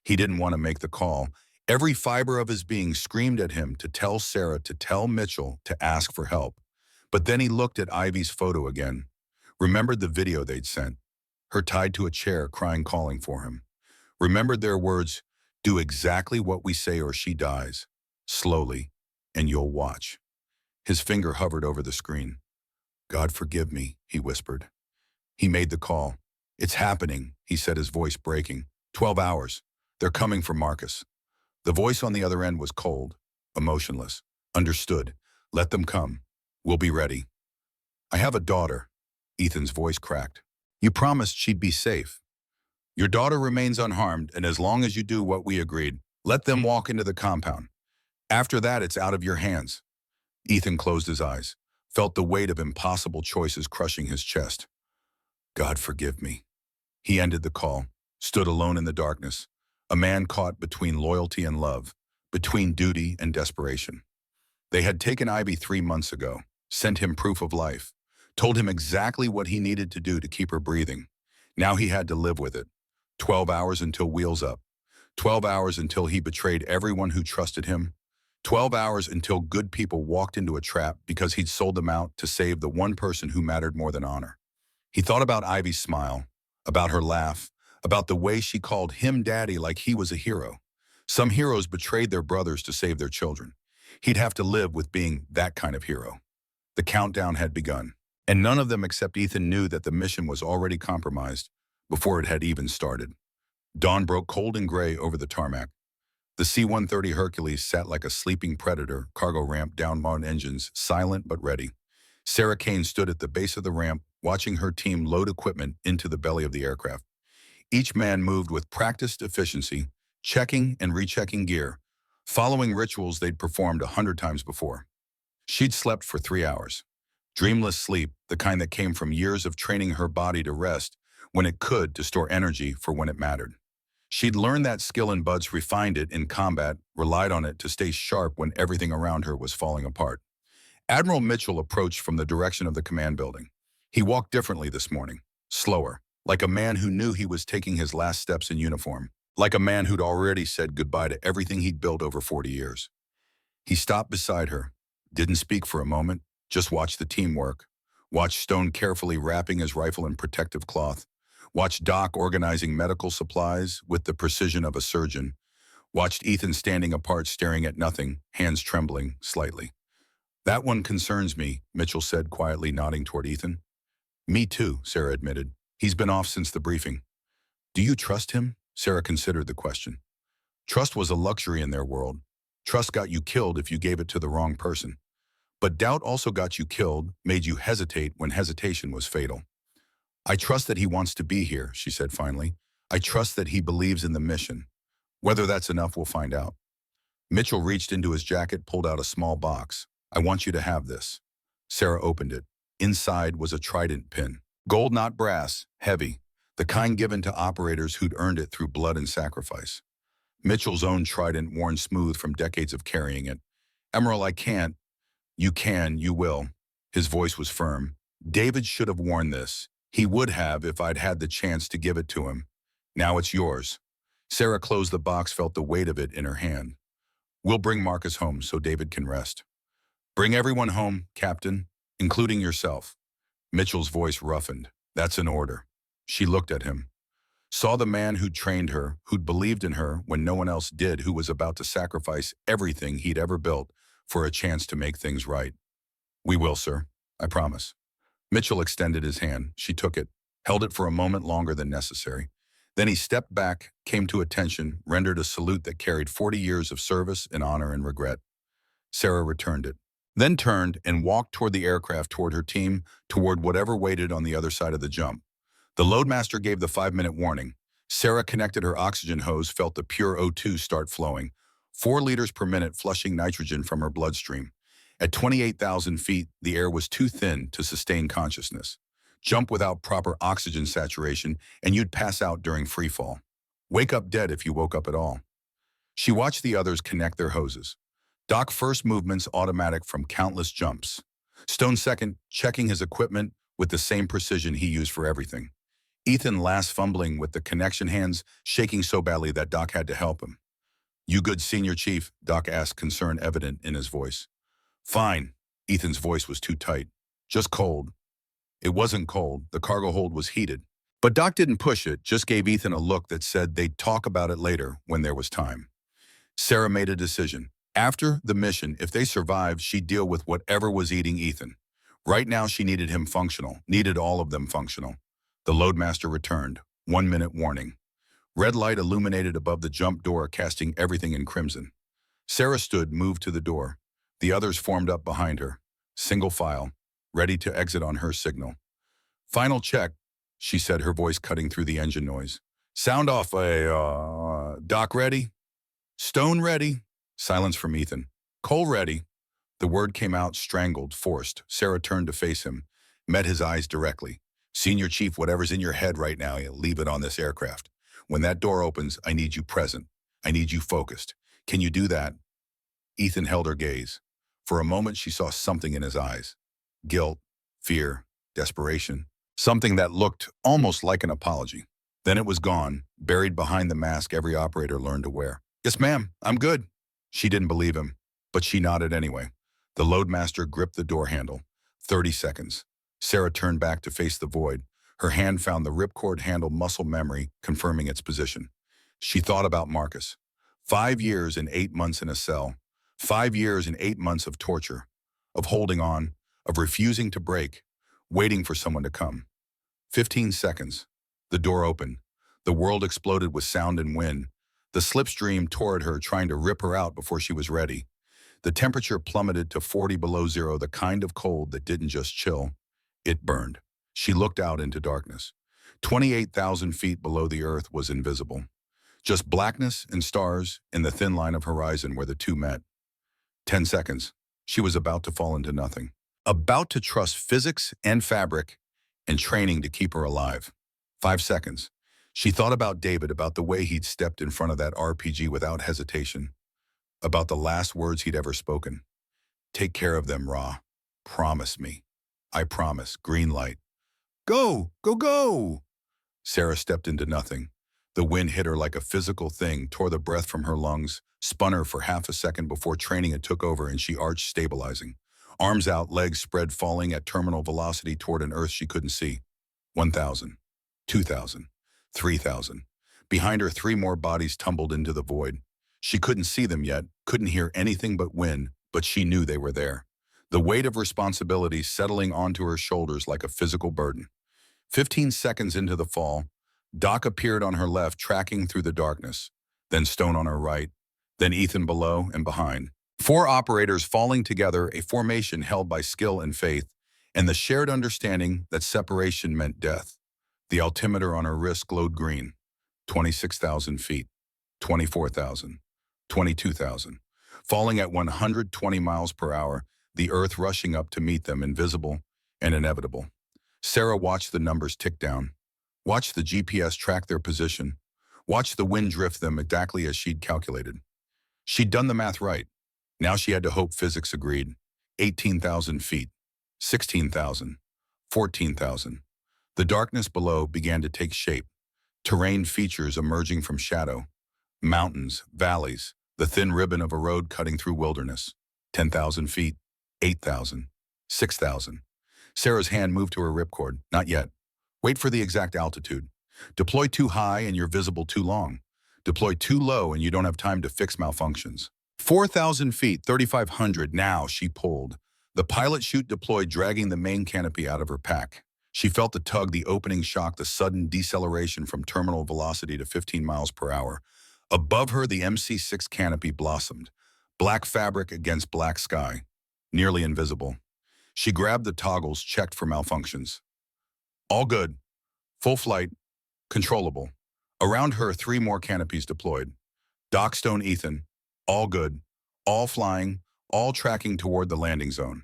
He didn't want to make the call. Every fiber of his being screamed at him to tell Sarah, to tell Mitchell, to ask for help. But then he looked at Ivy's photo again. Remembered the video they'd sent. Her tied to a chair, crying, calling for him. Remembered their words, do exactly what we say or she dies. Slowly, and you'll watch. His finger hovered over the screen. God forgive me, he whispered. He made the call. It's happening, he said, his voice breaking. 12 hours. They're coming for Marcus. The voice on the other end was cold, emotionless. Understood. Let them come. We'll be ready. I have a daughter. Ethan's voice cracked. You promised she'd be safe. Your daughter remains unharmed, and as long as you do what we agreed, let them walk into the compound. After that, it's out of your hands. Ethan closed his eyes, felt the weight of impossible choices crushing his chest. God forgive me. He ended the call, stood alone in the darkness, a man caught between loyalty and love, between duty and desperation. They had taken Ivy 3 months ago, sent him proof of life, told him exactly what he needed to do to keep her breathing. Now he had to live with it. 12 hours until wheels up. 12 hours until he betrayed everyone who trusted him. 12 hours until good people walked into a trap because he'd sold them out to save the one person who mattered more than honor. He thought about Ivy's smile, about her laugh, about the way she called him daddy like he was a hero. Some heroes betrayed their brothers to save their children. He'd have to live with being that kind of hero. The countdown had begun, and none of them except Ethan knew that the mission was already compromised before it had even started. Dawn broke cold and gray over the tarmac. The C-130 Hercules sat like a sleeping predator, cargo ramp down on engines, silent but ready. Sarah Kane stood at the base of the ramp, watching her team load equipment into the belly of the aircraft. Each man moved with practiced efficiency, checking and rechecking gear, following rituals they'd performed 100 times before. She'd slept for 3 hours. Dreamless sleep, the kind that came from years of training her body to rest when it could to store energy for when it mattered. She'd learned that skill in buds, refined it in combat, relied on it to stay sharp when everything around her was falling apart. Admiral Mitchell approached from the direction of the command building. He walked differently this morning, slower, like a man who knew he was taking his last steps in uniform, like a man who'd already said goodbye to everything he'd built over 40 years. He stopped beside her, didn't speak for a moment, just watched the team work, watched Stone carefully wrapping his rifle in protective cloth, watched Doc organizing medical supplies with the precision of a surgeon, watched Ethan standing apart staring at nothing, hands trembling slightly. "That one concerns me," Mitchell said quietly, nodding toward Ethan. "Me too," Sarah admitted. "He's been off since the briefing." "Do you trust him?" Sarah considered the question. Trust was a luxury in their world. Trust got you killed if you gave it to the wrong person. But doubt also got you killed, made you hesitate when hesitation was fatal. "I trust that he wants to be here," she said finally. "I trust that he believes in the mission. Whether that's enough, we'll find out." Mitchell reached into his jacket, pulled out a small box. "I want you to have this." Sarah opened it. Inside was a trident pin. Gold, not brass, heavy, the kind given to operators who'd earned it through blood and sacrifice. Mitchell's own trident worn smooth from decades of carrying it. "Admiral, I can't." "You can, you will." His voice was firm. "David should have worn this. He would have if I'd had the chance to give it to him. Now it's yours." Sarah closed the box, felt the weight of it in her hand. "We'll bring Marcus home so David can rest." "Bring everyone home, Captain, including yourself." Mitchell's voice roughened. "That's an order." She looked at him. Saw the man who'd trained her, who'd believed in her when no one else did, who was about to sacrifice everything he'd ever built for a chance to make things right. "We will, sir. I promise." Mitchell extended his hand. She took it, held it for a moment longer than necessary. Then he stepped back, came to attention, rendered a salute that carried 40 years of service and honor and regret. Sarah returned it, then turned and walked toward the aircraft, toward her team, toward whatever waited on the other side of the jump. The loadmaster gave the 5-minute warning. Sarah connected her oxygen hose, felt the pure O2 start flowing, 4 liters per minute, flushing nitrogen from her bloodstream. At 28,000 feet, the air was too thin to sustain consciousness. Jump without proper oxygen saturation, and you'd pass out during freefall. Wake up dead if you woke up at all. She watched the others connect their hoses. Doc first, movements automatic from countless jumps. Stone second, checking his equipment with the same precision he used for everything. Ethan last, fumbling with the connection, hands shaking so badly that Doc had to help him. "You good, Senior Chief?" Doc asked, concern evident in his voice. "Fine." Ethan's voice was too tight. "Just cold." It wasn't cold. The cargo hold was heated. But Doc didn't push it, just gave Ethan a look that said they'd talk about it later when there was time. Sarah made a decision. After the mission, if they survived, she'd deal with whatever was eating Ethan. Right now, she needed him functional, needed all of them functional. The loadmaster returned. 1-minute warning. Red light illuminated above the jump door, casting everything in crimson. Sarah stood, moved to the door. The others formed up behind her, single file, ready to exit on her signal. "Final check," she said, her voice cutting through the engine noise. "Sound off, Doc ready?" "Stone ready." Silence from Ethan. "Cole ready." The word came out strangled, forced. Sarah turned to face him, met his eyes directly. "Senior Chief, whatever's in your head right now, leave it on this aircraft. When that door opens, I need you present. I need you focused. Can you do that?" Ethan held her gaze. For a moment, she saw something in his eyes. Guilt, fear, desperation. Something that looked almost like an apology. Then it was gone, buried behind the mask every operator learned to wear. "Yes, ma'am, I'm good." She didn't believe him, but she nodded anyway. The loadmaster gripped the door handle. 30 seconds. Sarah turned back to face the void. Her hand found the ripcord handle, muscle memory confirming its position. She thought about Marcus. 5 years and 8 months in a cell. 5 years and 8 months of torture, of holding on, of refusing to break, waiting for someone to come. 15 seconds. The door opened. The world exploded with sound and wind. The slipstream tore at her, trying to rip her out before she was ready. The temperature plummeted to 40 below zero, the kind of cold that didn't just chill. It burned. She looked out into darkness. 28,000 feet below the earth was invisible. Just blackness and stars in the thin line of horizon where the two met. 10 seconds. She was about to fall into nothing. About to trust physics and fabric and training to keep her alive. 5 seconds. She thought about David, about the way he'd stepped in front of that RPG without hesitation, about the last words he'd ever spoken. Take care of them, Ra. Promise me. I promise. Green light. Go, go, go! Sarah stepped into nothing. The wind hit her like a physical thing, tore the breath from her lungs, spun her for half a second before training it took over and she arched, stabilizing. Arms out, legs spread, falling at terminal velocity toward an earth she couldn't see. 1,000, 2,000, 3,000. Behind her, 3 more bodies tumbled into the void. She couldn't see them yet, couldn't hear anything but wind, but she knew they were there. The weight of responsibility settling onto her shoulders like a physical burden. 15 seconds into the fall, Doc appeared on her left, tracking through the darkness. Then Stone on her right. Then Ethan below and behind. 4 operators falling together, a formation held by skill and faith, and the shared understanding that separation meant death. The altimeter on her wrist glowed green. 26,000 feet. 24,000. 22,000. Falling at 120 miles per hour, the earth rushing up to meet them, invisible and inevitable. Sarah watched the numbers tick down. Watched the GPS track their position. Watched the wind drift them exactly as she'd calculated. She'd done the math right. Now she had to hope physics agreed. 18,000 feet. 16,000. 14,000. The darkness below began to take shape. Terrain features emerging from shadow. Mountains, valleys, the thin ribbon of a road cutting through wilderness. 10,000 feet. 8,000. 6,000. Sarah's hand moved to her ripcord. Not yet. Wait for the exact altitude. Deploy too high and you're visible too long. Deploy too low and you don't have time to fix malfunctions. 4,000 feet, 3,500. Now she pulled. The pilot chute deployed, dragging the main canopy out of her pack. She felt the tug, the opening shock, the sudden deceleration from terminal velocity to 15 miles per hour. Above her, the MC-6 canopy blossomed. Black fabric against black sky. Nearly invisible. She grabbed the toggles, checked for malfunctions. All good. Full flight. Controllable. Around her, 3 more canopies deployed. Doc, Stone, Ethan. All good. All flying. All tracking toward the landing zone.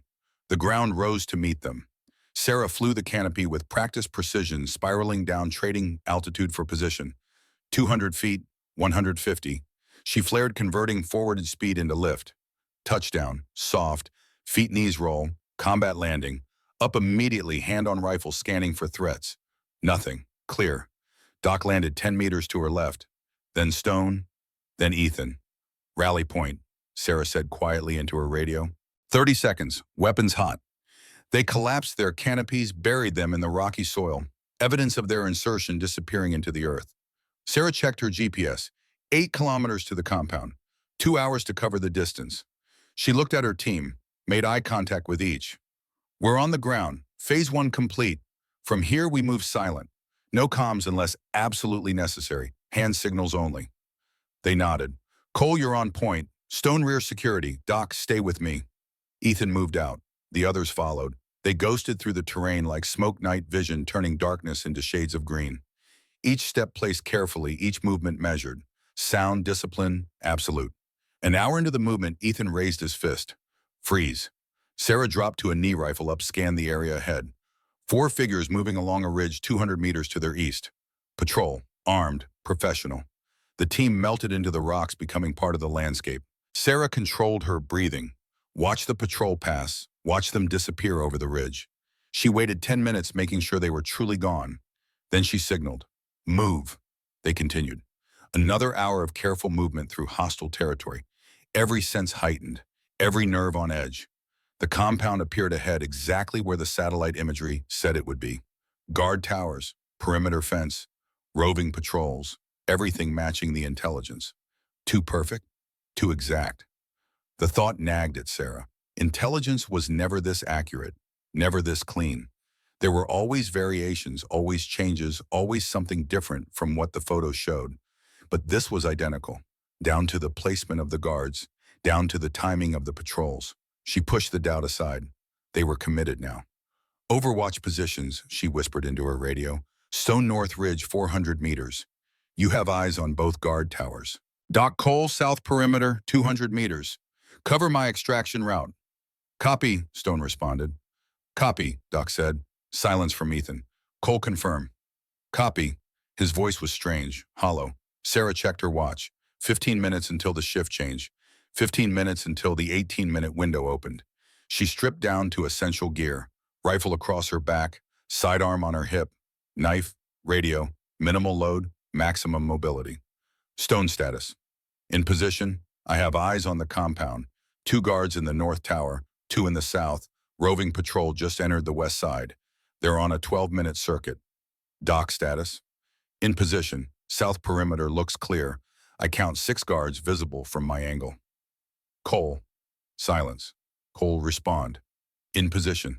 The ground rose to meet them. Sarah flew the canopy with practiced precision, spiraling down, trading altitude for position. 200 feet, 150. She flared, converting forwarded speed into lift. Touchdown. Soft. Feet, knees roll. Combat landing. Up immediately, hand on rifle, scanning for threats. Nothing. Clear. Doc landed 10 meters to her left. Then Stone. Then Ethan. Rally point, Sarah said quietly into her radio. 30 seconds. Weapons hot. They collapsed their canopies, buried them in the rocky soil, evidence of their insertion disappearing into the earth. Sarah checked her GPS. 8 kilometers to the compound. 2 hours to cover the distance. She looked at her team, made eye contact with each. We're on the ground. Phase 1 complete. From here, we move silent. No comms unless absolutely necessary. Hand signals only. They nodded. Cole, you're on point. Stone, rear security. Doc, stay with me. Ethan moved out. The others followed. They ghosted through the terrain like smoke night vision, turning darkness into shades of green. Each step placed carefully, each movement measured. Sound, discipline, absolute. An hour into the movement, Ethan raised his fist. Freeze. Sarah dropped to a knee, rifle up, scanned the area ahead. 4 figures moving along a ridge 200 meters to their east. Patrol, armed, professional. The team melted into the rocks, becoming part of the landscape. Sarah controlled her breathing. Watched the patrol pass, watched them disappear over the ridge. She waited 10 minutes, making sure they were truly gone. Then she signaled. Move. They continued. Another hour of careful movement through hostile territory. Every sense heightened, every nerve on edge. The compound appeared ahead, exactly where the satellite imagery said it would be. Guard towers, perimeter fence, roving patrols, everything matching the intelligence. Too perfect, too exact. The thought nagged at Sarah. Intelligence was never this accurate. Never this clean. There were always variations, always changes, always something different from what the photos showed. But this was identical, down to the placement of the guards, down to the timing of the patrols. She pushed the doubt aside. They were committed now. Overwatch positions, she whispered into her radio. Stone North Ridge, 400 meters. You have eyes on both guard towers. Dock Cole, South Perimeter, 200 meters. Cover my extraction route. Copy, Stone responded. Copy, Doc said. Silence from Ethan. Cole, confirm. Copy. His voice was strange, hollow. Sarah checked her watch. 15 minutes until the shift change. 15 minutes until the 18-minute window opened. She stripped down to essential gear. Rifle across her back, sidearm on her hip, knife, radio, minimal load, maximum mobility. Stone status. In position, I have eyes on the compound. 2 guards in the north tower, 2 in the south. Roving patrol just entered the west side. They're on a 12-minute circuit. Dock status. In position, south perimeter looks clear. I count 6 guards visible from my angle. Cole. Silence. Cole, respond. In position.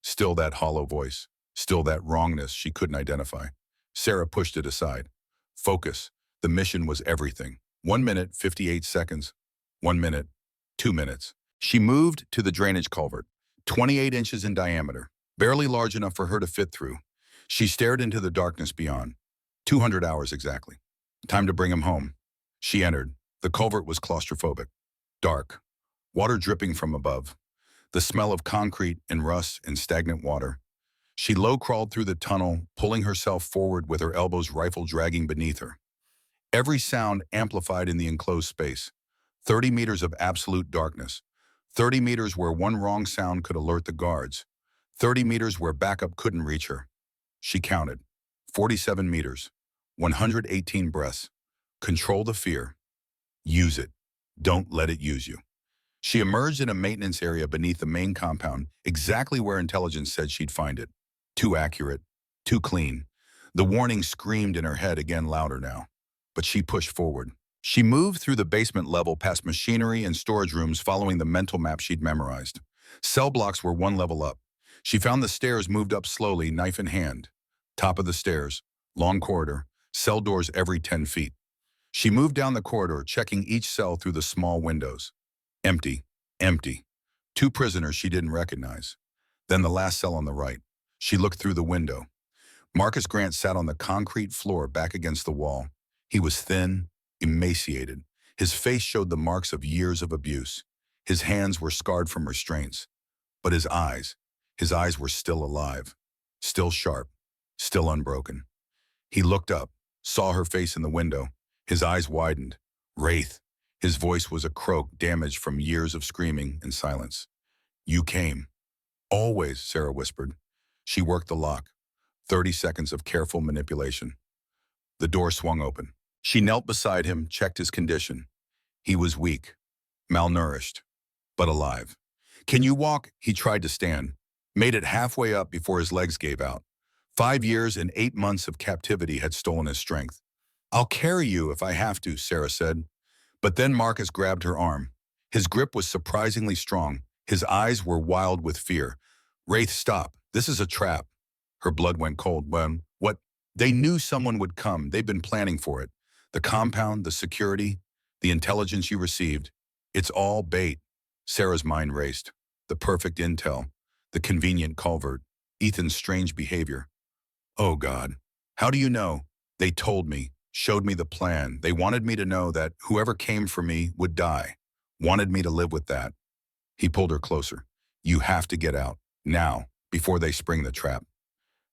Still that hollow voice. Still that wrongness she couldn't identify. Sarah pushed it aside. Focus. The mission was everything. 1 minute, 58 seconds. 1 minute, 2 minutes. She moved to the drainage culvert, 28 inches in diameter, barely large enough for her to fit through. She stared into the darkness beyond. 200 hours exactly. Time to bring him home. She entered. The culvert was claustrophobic. Dark. Water dripping from above. The smell of concrete and rust and stagnant water. She low-crawled through the tunnel, pulling herself forward with her elbows rifle dragging beneath her. Every sound amplified in the enclosed space. 30 meters of absolute darkness. 30 meters where one wrong sound could alert the guards. 30 meters where backup couldn't reach her. She counted. 47 meters. 118 breaths. Control the fear. Use it. Don't let it use you. She emerged in a maintenance area beneath the main compound, exactly where intelligence said she'd find it. Too accurate. Too clean. The warning screamed in her head again louder now. But she pushed forward. She moved through the basement level past machinery and storage rooms following the mental map she'd memorized. Cell blocks were 1 level up. She found the stairs moved up slowly, knife in hand. Top of the stairs. Long corridor. Cell doors every 10 feet. She moved down the corridor, checking each cell through the small windows. Empty. Empty. 2 prisoners she didn't recognize. Then the last cell on the right. She looked through the window. Marcus Grant sat on the concrete floor back against the wall. He was thin, emaciated. His face showed the marks of years of abuse. His hands were scarred from restraints. But his eyes were still alive, still sharp, still unbroken. He looked up, saw her face in the window. His eyes widened. Wraith. His voice was a croak damaged from years of screaming and silence. You came. Always, Sarah whispered. She worked the lock. 30 seconds of careful manipulation. The door swung open. She knelt beside him, checked his condition. He was weak, malnourished, but alive. Can you walk? He tried to stand. Made it halfway up before his legs gave out. 5 years and 8 months of captivity had stolen his strength. I'll carry you if I have to, Sarah said. But then Marcus grabbed her arm. His grip was surprisingly strong. His eyes were wild with fear. Wraith, stop. This is a trap. Her blood went cold. What? They knew someone would come. They'd been planning for it. The compound, the security, the intelligence you received. It's all bait. Sarah's mind raced. The perfect intel. The convenient culvert. Ethan's strange behavior. Oh, God. How do you know? They told me. Showed me the plan. They wanted me to know that whoever came for me would die. Wanted me to live with that. He pulled her closer. You have to get out. Now, before they spring the trap.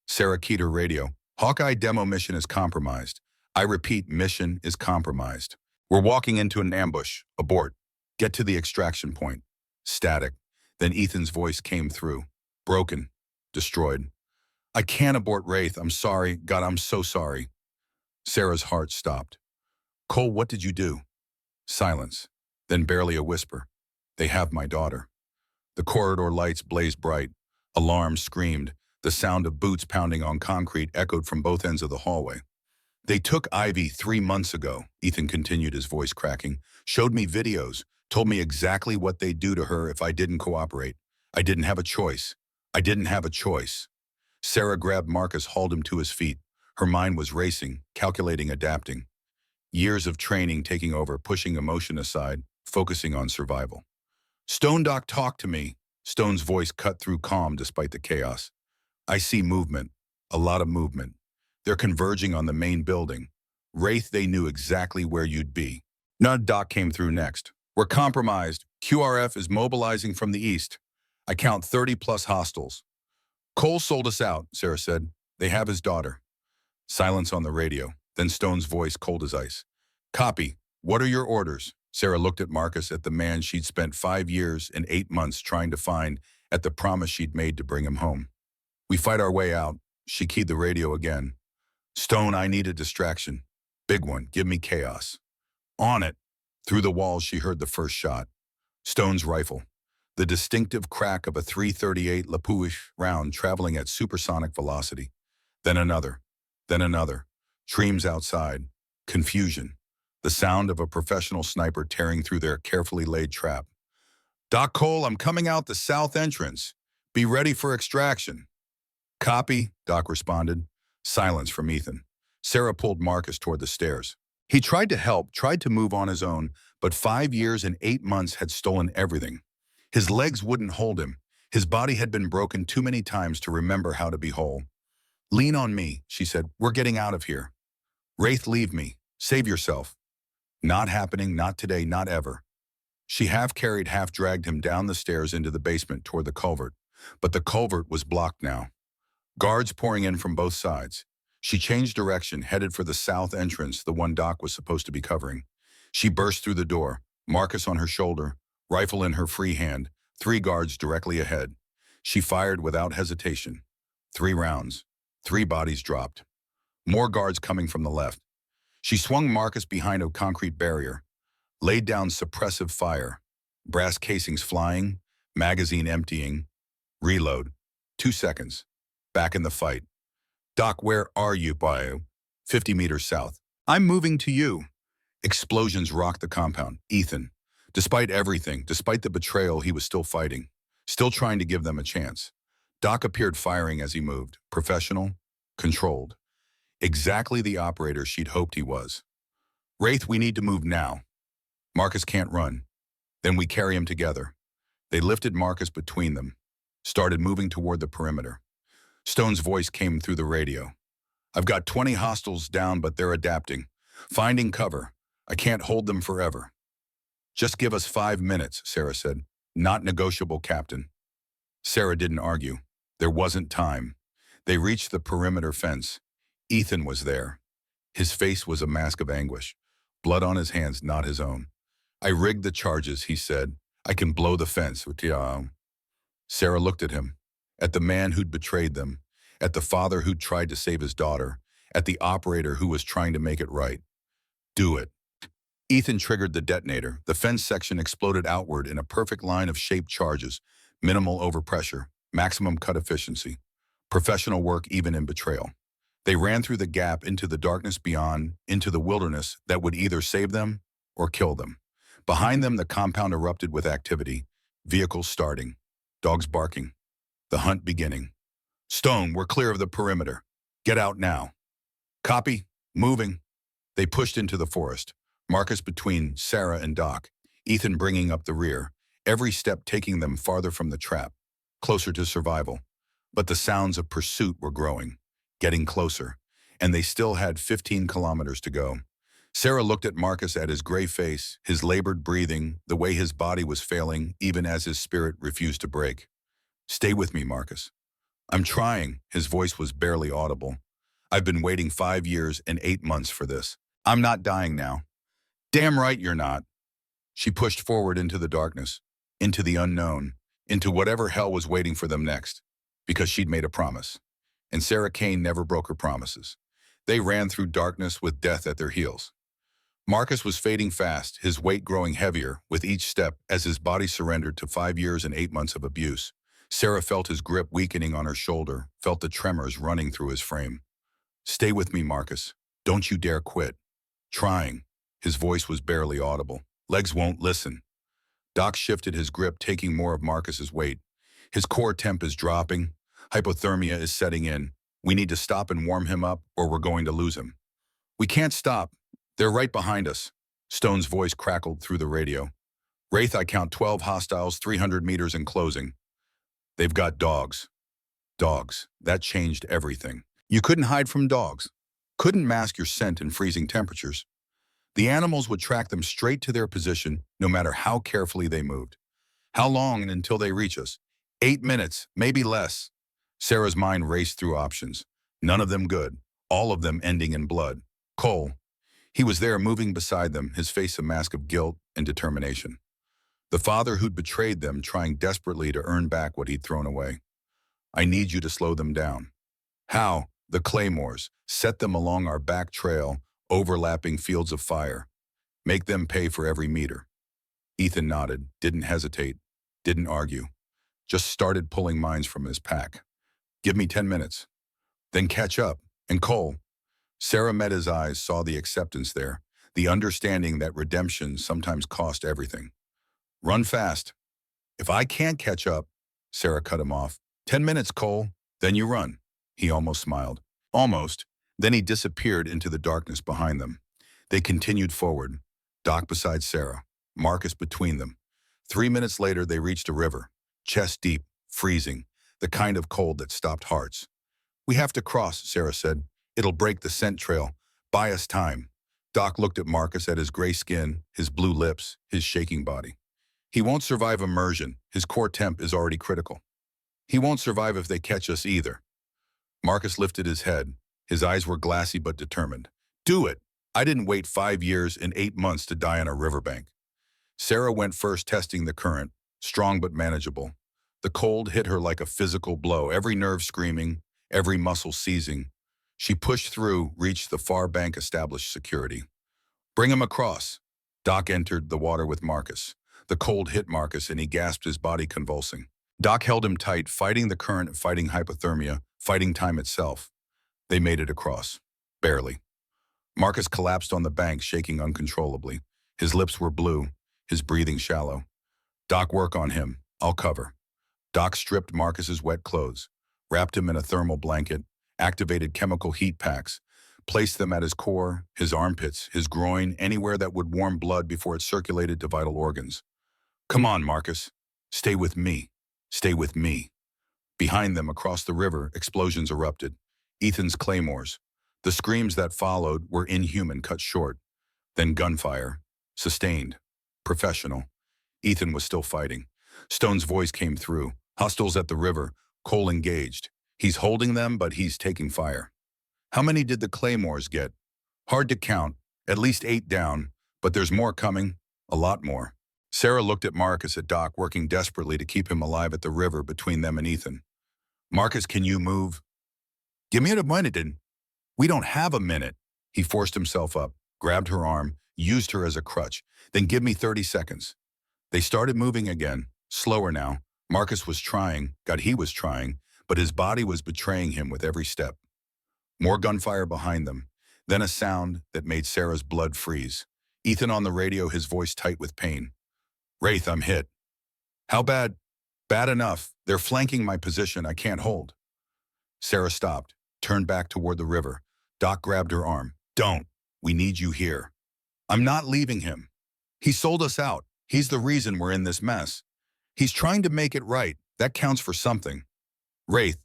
Sarah keyed her radio. Hawkeye demo mission is compromised. I repeat, mission is compromised. We're walking into an ambush. Abort. Get to the extraction point. Static. Then Ethan's voice came through. Broken. Destroyed. I can't abort, Wraith. I'm sorry. God, I'm so sorry. Sarah's heart stopped. Cole, what did you do? Silence. Then barely a whisper. They have my daughter. The corridor lights blazed bright. Alarms screamed. The sound of boots pounding on concrete echoed from both ends of the hallway. They took Ivy 3 months ago, Ethan continued, his voice cracking. Showed me videos. Told me exactly what they'd do to her if I didn't cooperate. I didn't have a choice. I didn't have a choice. Sarah grabbed Marcus, hauled him to his feet. Her mind was racing, calculating, adapting. Years of training taking over, pushing emotion aside, focusing on survival. Stone Doc, talk to me. Stone's voice cut through calm despite the chaos. I see movement, a lot of movement. They're converging on the main building. Wraith, they knew exactly where you'd be. Nud Doc came through next. We're compromised. QRF is mobilizing from the east. I count 30 plus hostiles. Cole sold us out, Sarah said. They have his daughter. Silence on the radio. Then Stone's voice, cold as ice. Copy. What are your orders? Sarah looked at Marcus, at the man she'd spent 5 years and 8 months trying to find, at the promise she'd made to bring him home. We fight our way out. She keyed the radio again. Stone, I need a distraction. Big one. Give me chaos. On it. Through the walls, she heard the first shot. Stone's rifle. The distinctive crack of a .338 Lapouche round traveling at supersonic velocity. Then another. Then another. Streams outside. Confusion. The sound of a professional sniper tearing through their carefully laid trap. Doc Cole, I'm coming out the south entrance. Be ready for extraction. Copy, Doc responded. Silence from Ethan. Sarah pulled Marcus toward the stairs. He tried to help, tried to move on his own, but 5 years and 8 months had stolen everything. His legs wouldn't hold him. His body had been broken too many times to remember how to be whole. Lean on me, she said. We're getting out of here. Wraith, leave me. Save yourself. Not happening, not today, not ever. She half-carried, half-dragged him down the stairs into the basement toward the culvert. But the culvert was blocked now. Guards pouring in from both sides. She changed direction, headed for the south entrance, the one Doc was supposed to be covering. She burst through the door, Marcus on her shoulder, rifle in her free hand, 3 guards directly ahead. She fired without hesitation. 3 rounds. 3 bodies dropped. More guards coming from the left. She swung Marcus behind a concrete barrier, laid down suppressive fire, brass casings flying, magazine emptying, reload. 2 seconds. Back in the fight. Doc, where are you, Bio? 50 meters south. I'm moving to you. Explosions rocked the compound. Ethan. Despite everything, despite the betrayal, he was still fighting, still trying to give them a chance. Doc appeared firing as he moved, professional, controlled. Exactly the operator she'd hoped he was. Wraith, we need to move now. Marcus can't run. Then we carry him together. They lifted Marcus between them, started moving toward the perimeter. Stone's voice came through the radio. I've got 20 hostiles down, but they're adapting. Finding cover. I can't hold them forever. Just give us 5 minutes, Sarah said. Not negotiable, Captain. Sarah didn't argue. There wasn't time. They reached the perimeter fence. Ethan was there. His face was a mask of anguish. Blood on his hands, not his own. I rigged the charges, he said. I can blow the fence. Sarah looked at him. At the man who'd betrayed them, at the father who'd tried to save his daughter, at the operator who was trying to make it right. Do it. Ethan triggered the detonator. The fence section exploded outward in a perfect line of shaped charges, minimal overpressure, maximum cut efficiency, professional work even in betrayal. They ran through the gap into the darkness beyond, into the wilderness that would either save them or kill them. Behind them, the compound erupted with activity, vehicles starting, dogs barking. The hunt beginning. Stone, we're clear of the perimeter. Get out now. Copy. Moving. They pushed into the forest. Marcus between Sarah and Doc. Ethan bringing up the rear. Every step taking them farther from the trap. Closer to survival. But the sounds of pursuit were growing. Getting closer. And they still had 15 kilometers to go. Sarah looked at Marcus, at his gray face, his labored breathing, the way his body was failing, even as his spirit refused to break. Stay with me, Marcus. I'm trying. His voice was barely audible. I've been waiting 5 years and 8 months for this. I'm not dying now. Damn right you're not. She pushed forward into the darkness, into the unknown, into whatever hell was waiting for them next, because she'd made a promise. And Sarah Kane never broke her promises. They ran through darkness with death at their heels. Marcus was fading fast, his weight growing heavier with each step as his body surrendered to 5 years and 8 months of abuse. Sarah felt his grip weakening on her shoulder, felt the tremors running through his frame. Stay with me, Marcus. Don't you dare quit. Trying. His voice was barely audible. Legs won't listen. Doc shifted his grip, taking more of Marcus's weight. His core temp is dropping. Hypothermia is setting in. We need to stop and warm him up or we're going to lose him. We can't stop. They're right behind us. Stone's voice crackled through the radio. Wraith, I count 12 hostiles, 300 meters in closing. They've got dogs. Dogs. That changed everything. You couldn't hide from dogs. Couldn't mask your scent in freezing temperatures. The animals would track them straight to their position, no matter how carefully they moved. How long until they reach us? 8 minutes, maybe less. Sarah's mind raced through options. None of them good. All of them ending in blood. Cole. He was there moving beside them, his face a mask of guilt and determination. The father who'd betrayed them, trying desperately to earn back what he'd thrown away. I need you to slow them down. How? The claymores. Set them along our back trail, overlapping fields of fire. Make them pay for every meter. Ethan nodded, didn't hesitate, didn't argue. Just started pulling mines from his pack. Give me 10 minutes. Then catch up. And Cole. Sarah met his eyes, saw the acceptance there, the understanding that redemption sometimes cost everything. Run fast. If I can't catch up, Sarah cut him off. 10 minutes, Cole. Then you run. He almost smiled. Almost. Then he disappeared into the darkness behind them. They continued forward. Doc beside Sarah. Marcus between them. 3 minutes later, they reached a river. Chest deep, freezing, the kind of cold that stopped hearts. We have to cross, Sarah said. It'll break the scent trail. Buy us time. Doc looked at Marcus, at his gray skin, his blue lips, his shaking body. He won't survive immersion. His core temp is already critical. He won't survive if they catch us either. Marcus lifted his head. His eyes were glassy but determined. Do it. I didn't wait 5 years and 8 months to die on a riverbank. Sarah went first, testing the current, strong but manageable. The cold hit her like a physical blow, every nerve screaming, every muscle seizing. She pushed through, reached the far bank, established security. Bring him across. Doc entered the water with Marcus. The cold hit Marcus and he gasped, his body convulsing. Doc held him tight, fighting the current, fighting hypothermia, fighting time itself. They made it across. Barely. Marcus collapsed on the bank, shaking uncontrollably. His lips were blue, his breathing shallow. Doc, work on him. I'll cover. Doc stripped Marcus's wet clothes, wrapped him in a thermal blanket, activated chemical heat packs, placed them at his core, his armpits, his groin, anywhere that would warm blood before it circulated to vital organs. Come on, Marcus. Stay with me. Stay with me. Behind them, across the river, explosions erupted. Ethan's claymores. The screams that followed were inhuman, cut short. Then gunfire. Sustained. Professional. Ethan was still fighting. Stone's voice came through. Hostiles at the river. Cole engaged. He's holding them, but he's taking fire. How many did the claymores get? Hard to count. At least 8 down. But there's more coming. A lot more. Sarah looked at Marcus, at Doc, working desperately to keep him alive at the river between them and Ethan. Marcus, can you move? Give me a minute. We don't have a minute. He forced himself up, grabbed her arm, used her as a crutch. Then give me 30 seconds. They started moving again, slower now. Marcus was trying, he was trying, but his body was betraying him with every step. More gunfire behind them, then a sound that made Sarah's blood freeze. Ethan on the radio, his voice tight with pain. Wraith, I'm hit. How bad? Bad enough. They're flanking my position. I can't hold. Sarah stopped, turned back toward the river. Doc grabbed her arm. Don't. We need you here. I'm not leaving him. He sold us out. He's the reason we're in this mess. He's trying to make it right. That counts for something. Wraith,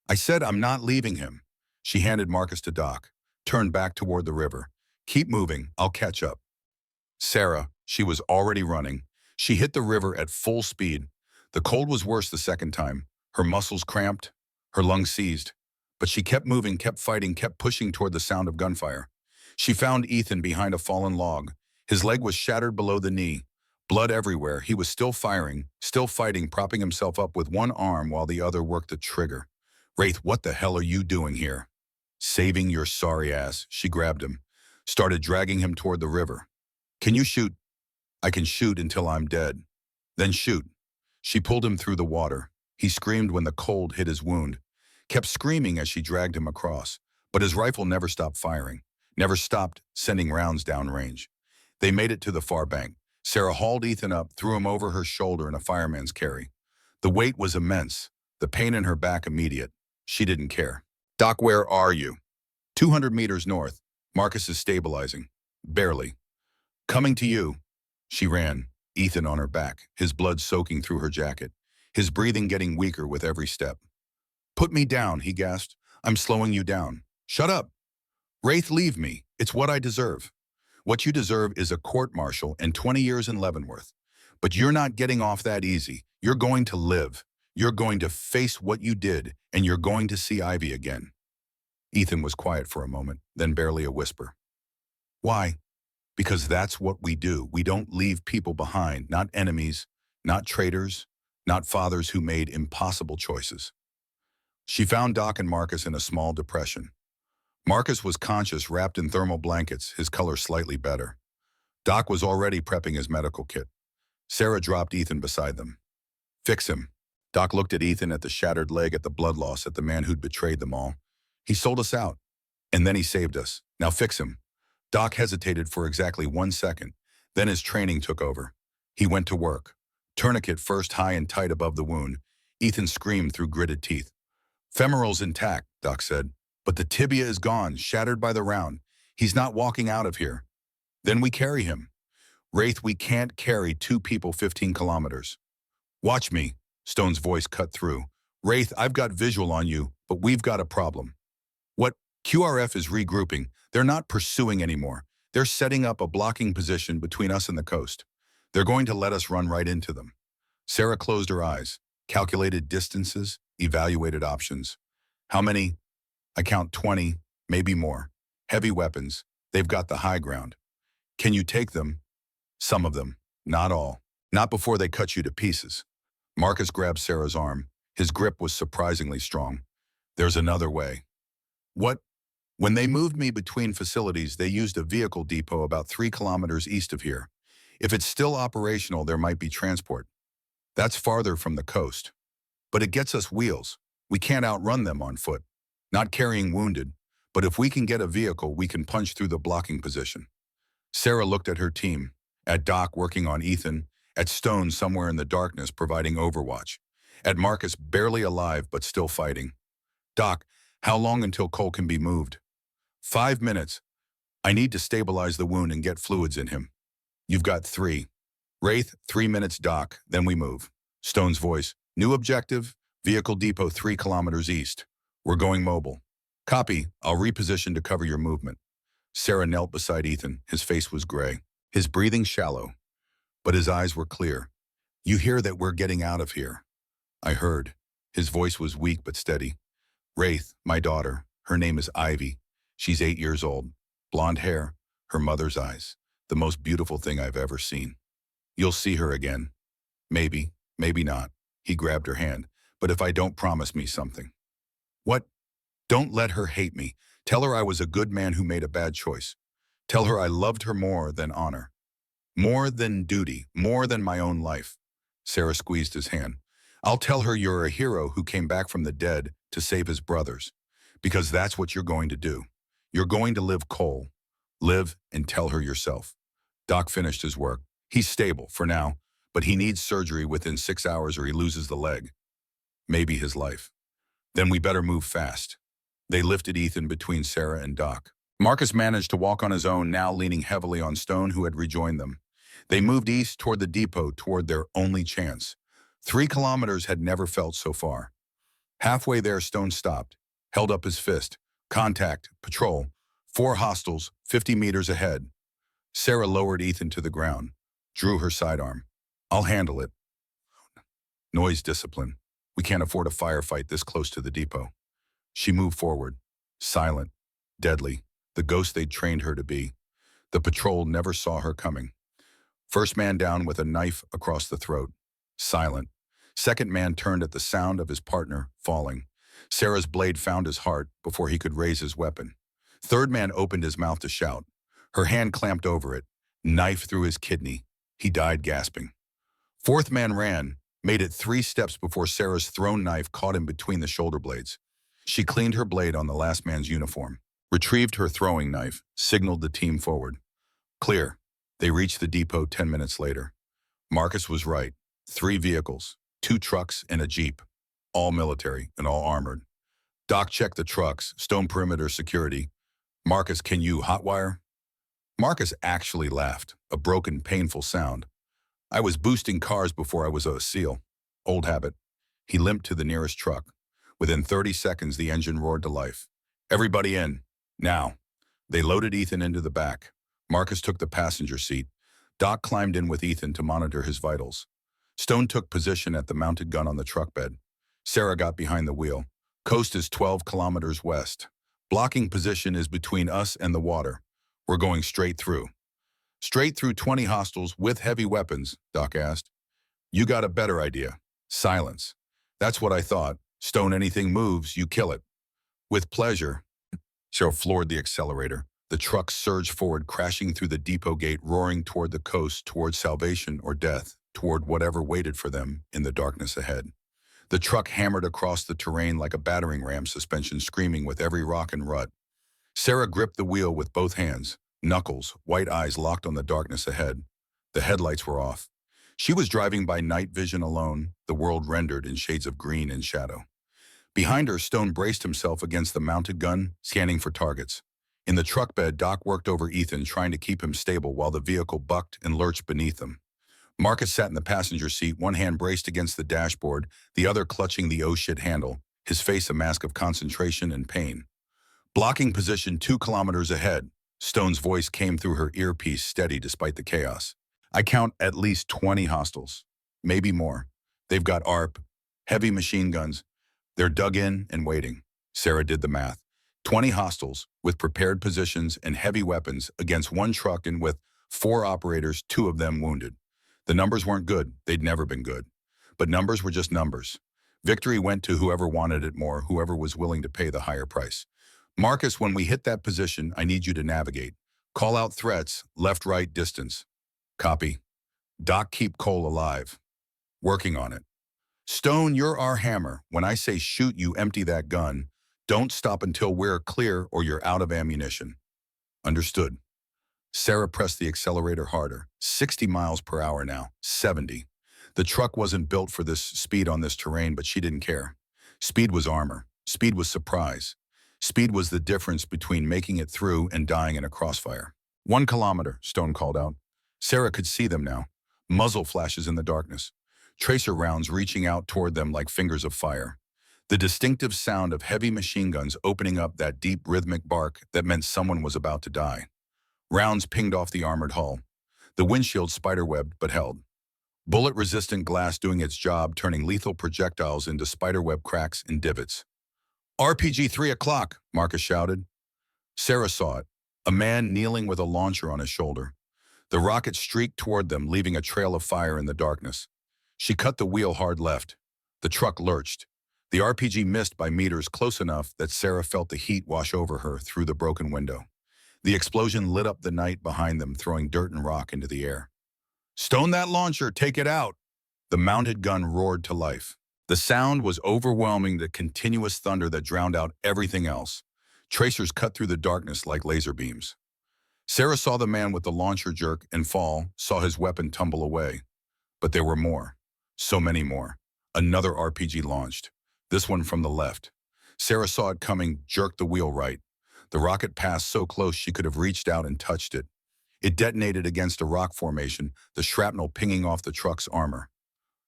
I said I'm not leaving him. She handed Marcus to Doc, turned back toward the river. Keep moving. I'll catch up. Sarah, she was already running. She hit the river at full speed. The cold was worse the second time. Her muscles cramped, her lungs seized. But she kept moving, kept fighting, kept pushing toward the sound of gunfire. She found Ethan behind a fallen log. His leg was shattered below the knee. Blood everywhere. He was still firing, still fighting, propping himself up with one arm while the other worked the trigger. Wraith, what the hell are you doing here? Saving your sorry ass. She grabbed him, started dragging him toward the river. Can you shoot? I can shoot until I'm dead. Then shoot. She pulled him through the water. He screamed when the cold hit his wound, kept screaming as she dragged him across. But his rifle never stopped firing, never stopped sending rounds downrange. They made it to the far bank. Sarah hauled Ethan up, threw him over her shoulder in a fireman's carry. The weight was immense, the pain in her back immediate. She didn't care. Doc, where are you? 200 meters north. Marcus is stabilizing. Barely. Coming to you. She ran, Ethan on her back, his blood soaking through her jacket, his breathing getting weaker with every step. Put me down, he gasped. I'm slowing you down. Shut up. Wraith, leave me. It's what I deserve. What you deserve is a court-martial and 20 years in Leavenworth. But you're not getting off that easy. You're going to live. You're going to face what you did, and you're going to see Ivy again. Ethan was quiet for a moment, then barely a whisper. Why? Because that's what we do. We don't leave people behind, not enemies, not traitors, not fathers who made impossible choices. She found Doc and Marcus in a small depression. Marcus was conscious, wrapped in thermal blankets, his color slightly better. Doc was already prepping his medical kit. Sarah dropped Ethan beside them. Fix him. Doc looked at Ethan, at the shattered leg, at the blood loss, at the man who'd betrayed them all. He sold us out, and then he saved us. Now fix him. Doc hesitated for exactly 1 second. Then his training took over. He went to work. Tourniquet first high and tight above the wound. Ethan screamed through gritted teeth. Femoral's intact, Doc said, but the tibia is gone, shattered by the round. He's not walking out of here. Then we carry him. Wraith, we can't carry 2 people 15 kilometers. Watch me, Stone's voice cut through. Wraith, I've got visual on you, but we've got a problem. What? QRF is regrouping. They're not pursuing anymore. They're setting up a blocking position between us and the coast. They're going to let us run right into them. Sarah closed her eyes, calculated distances, evaluated options. How many? I count 20, maybe more. Heavy weapons. They've got the high ground. Can you take them? Some of them. Not all. Not before they cut you to pieces. Marcus grabbed Sarah's arm. His grip was surprisingly strong. There's another way. What? When they moved me between facilities, they used a vehicle depot about 3 kilometers east of here. If it's still operational, there might be transport. That's farther from the coast. But it gets us wheels. We can't outrun them on foot. Not carrying wounded, but if we can get a vehicle, we can punch through the blocking position. Sarah looked at her team, at Doc working on Ethan, at Stone somewhere in the darkness providing overwatch, at Marcus barely alive but still fighting. Doc, how long until Cole can be moved? 5 minutes. I need to stabilize the wound and get fluids in him. You've got 3. Wraith, 3 minutes, Doc, then we move. Stone's voice. New objective, vehicle depot 3 kilometers east. We're going mobile. Copy, I'll reposition to cover your movement. Sarah knelt beside Ethan. His face was gray, his breathing shallow, but his eyes were clear. You hear that we're getting out of here? I heard. His voice was weak but steady. Wraith, my daughter, her name is Ivy. She's 8 years old, blonde hair, her mother's eyes, the most beautiful thing I've ever seen. You'll see her again. Maybe, maybe not. He grabbed her hand. But if I don't, promise me something. What? Don't let her hate me. Tell her I was a good man who made a bad choice. Tell her I loved her more than honor. More than duty, more than my own life. Sarah squeezed his hand. I'll tell her you're a hero who came back from the dead to save his brothers. Because that's what you're going to do. You're going to live, Cole. Live and tell her yourself. Doc finished his work. He's stable for now, but he needs surgery within 6 hours or he loses the leg. Maybe his life. Then we better move fast. They lifted Ethan between Sarah and Doc. Marcus managed to walk on his own, now leaning heavily on Stone, who had rejoined them. They moved east toward the depot, toward their only chance. 3 kilometers had never felt so far. Halfway there, Stone stopped, held up his fist. Contact, patrol, 4 hostiles, 50 meters ahead. Sarah lowered Ethan to the ground, drew her sidearm. I'll handle it. Noise discipline. We can't afford a firefight this close to the depot. She moved forward, silent, deadly, the ghost they'd trained her to be. The patrol never saw her coming. First man down with a knife across the throat, silent. Second man turned at the sound of his partner falling. Sarah's blade found his heart before he could raise his weapon. Third man opened his mouth to shout. Her hand clamped over it, knife through his kidney. He died gasping. Fourth man ran, made it 3 steps before Sarah's thrown knife caught him between the shoulder blades. She cleaned her blade on the last man's uniform, retrieved her throwing knife, signaled the team forward. Clear. They reached the depot 10 minutes later. Marcus was right. 3 vehicles. 2 trucks and a Jeep, all military and all armored. Doc checked the trucks, stone perimeter security. Marcus, can you hotwire? Marcus actually laughed, a broken, painful sound. I was boosting cars before I was a SEAL. Old habit. He limped to the nearest truck. Within 30 seconds, the engine roared to life. Everybody in. Now. They loaded Ethan into the back. Marcus took the passenger seat. Doc climbed in with Ethan to monitor his vitals. Stone took position at the mounted gun on the truck bed. Sarah got behind the wheel. Coast is 12 kilometers west. Blocking position is between us and the water. We're going straight through. Straight through 20 hostiles with heavy weapons, Doc asked. You got a better idea. Silence. That's what I thought. Stone, anything moves, you kill it. With pleasure. Cheryl floored the accelerator. The truck surged forward, crashing through the depot gate, roaring toward the coast, toward salvation or death, toward whatever waited for them in the darkness ahead. The truck hammered across the terrain like a battering ram suspension, screaming with every rock and rut. Sarah gripped the wheel with both hands, knuckles, white eyes locked on the darkness ahead. The headlights were off. She was driving by night vision alone, the world rendered in shades of green and shadow. Behind her, Stone braced himself against the mounted gun, scanning for targets. In the truck bed, Doc worked over Ethan, trying to keep him stable while the vehicle bucked and lurched beneath them. Marcus sat in the passenger seat, one hand braced against the dashboard, the other clutching the oh-shit handle, his face a mask of concentration and pain. Blocking position 2 kilometers ahead, Stone's voice came through her earpiece, steady despite the chaos. I count at least 20 hostiles, maybe more. They've got ARP, heavy machine guns. They're dug in and waiting. Sarah did the math. 20 hostiles with prepared positions and heavy weapons against 1 truck and with 4 operators, 2 of them wounded. The numbers weren't good. They'd never been good. But numbers were just numbers. Victory went to whoever wanted it more, whoever was willing to pay the higher price. Marcus, when we hit that position, I need you to navigate. Call out threats, left, right, distance. Copy. Doc, keep Cole alive. Working on it. Stone, you're our hammer. When I say shoot, you empty that gun. Don't stop until we're clear or you're out of ammunition. Understood. Sarah pressed the accelerator harder. 60 miles per hour now. 70. The truck wasn't built for this speed on this terrain, but she didn't care. Speed was armor. Speed was surprise. Speed was the difference between making it through and dying in a crossfire. 1 kilometer, Stone called out. Sarah could see them now. Muzzle flashes in the darkness. Tracer rounds reaching out toward them like fingers of fire. The distinctive sound of heavy machine guns opening up that deep rhythmic bark that meant someone was about to die. Rounds pinged off the armored hull. The windshield spiderwebbed but held. Bullet-resistant glass doing its job, turning lethal projectiles into spiderweb cracks and divots. RPG 3 o'clock, Marcus shouted. Sarah saw it. A man kneeling with a launcher on his shoulder. The rocket streaked toward them, leaving a trail of fire in the darkness. She cut the wheel hard left. The truck lurched. The RPG missed by meters, close enough that Sarah felt the heat wash over her through the broken window. The explosion lit up the night behind them, throwing dirt and rock into the air. Stone that launcher, take it out! The mounted gun roared to life. The sound was overwhelming, the continuous thunder that drowned out everything else. Tracers cut through the darkness like laser beams. Sarah saw the man with the launcher jerk and fall, saw his weapon tumble away. But there were more. So many more. Another RPG launched. This one from the left. Sarah saw it coming, jerked the wheel right. The rocket passed so close she could have reached out and touched it. It detonated against a rock formation, the shrapnel pinging off the truck's armor.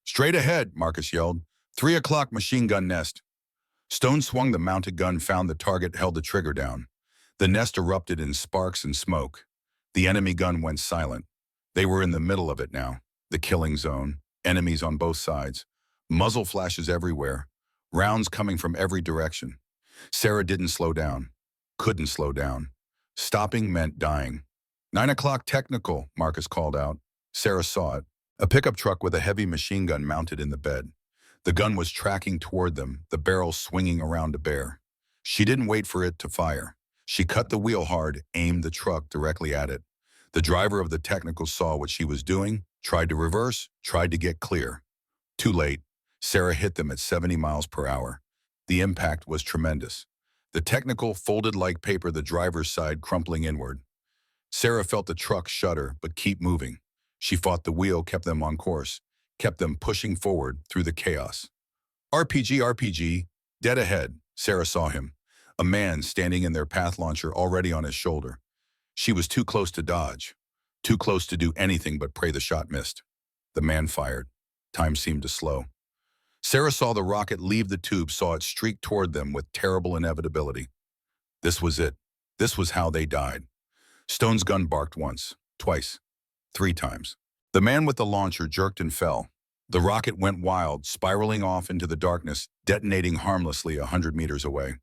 Straight ahead, Marcus yelled. 3 o'clock machine gun nest. Stone swung the mounted gun, found the target, held the trigger down. The nest erupted in sparks and smoke. The enemy gun went silent. They were in the middle of it now. The killing zone. Enemies on both sides. Muzzle flashes everywhere. Rounds coming from every direction. Sarah didn't slow down. Couldn't slow down. Stopping meant dying. 9 o'clock technical, Marcus called out. Sarah saw it. A pickup truck with a heavy machine gun mounted in the bed. The gun was tracking toward them, the barrel swinging around to bear. She didn't wait for it to fire. She cut the wheel hard, aimed the truck directly at it. The driver of the technical saw what she was doing, tried to reverse, tried to get clear. Too late. Sarah hit them at 70 miles per hour. The impact was tremendous. The technical folded like paper, the driver's side crumpling inward. Sarah felt the truck shudder, but keep moving. She fought the wheel, kept them on course. kept them pushing forward through the chaos. RPG, RPG, dead ahead, Sarah saw him, a man standing in their path launcher already on his shoulder. She was too close to dodge, too close to do anything but pray the shot missed. The man fired. Time seemed to slow. Sarah saw the rocket leave the tube, saw it streak toward them with terrible inevitability. This was it. This was how they died. Stone's gun barked once, twice, three times. The man with the launcher jerked and fell. The rocket went wild, spiraling off into the darkness, detonating harmlessly 100 meters away.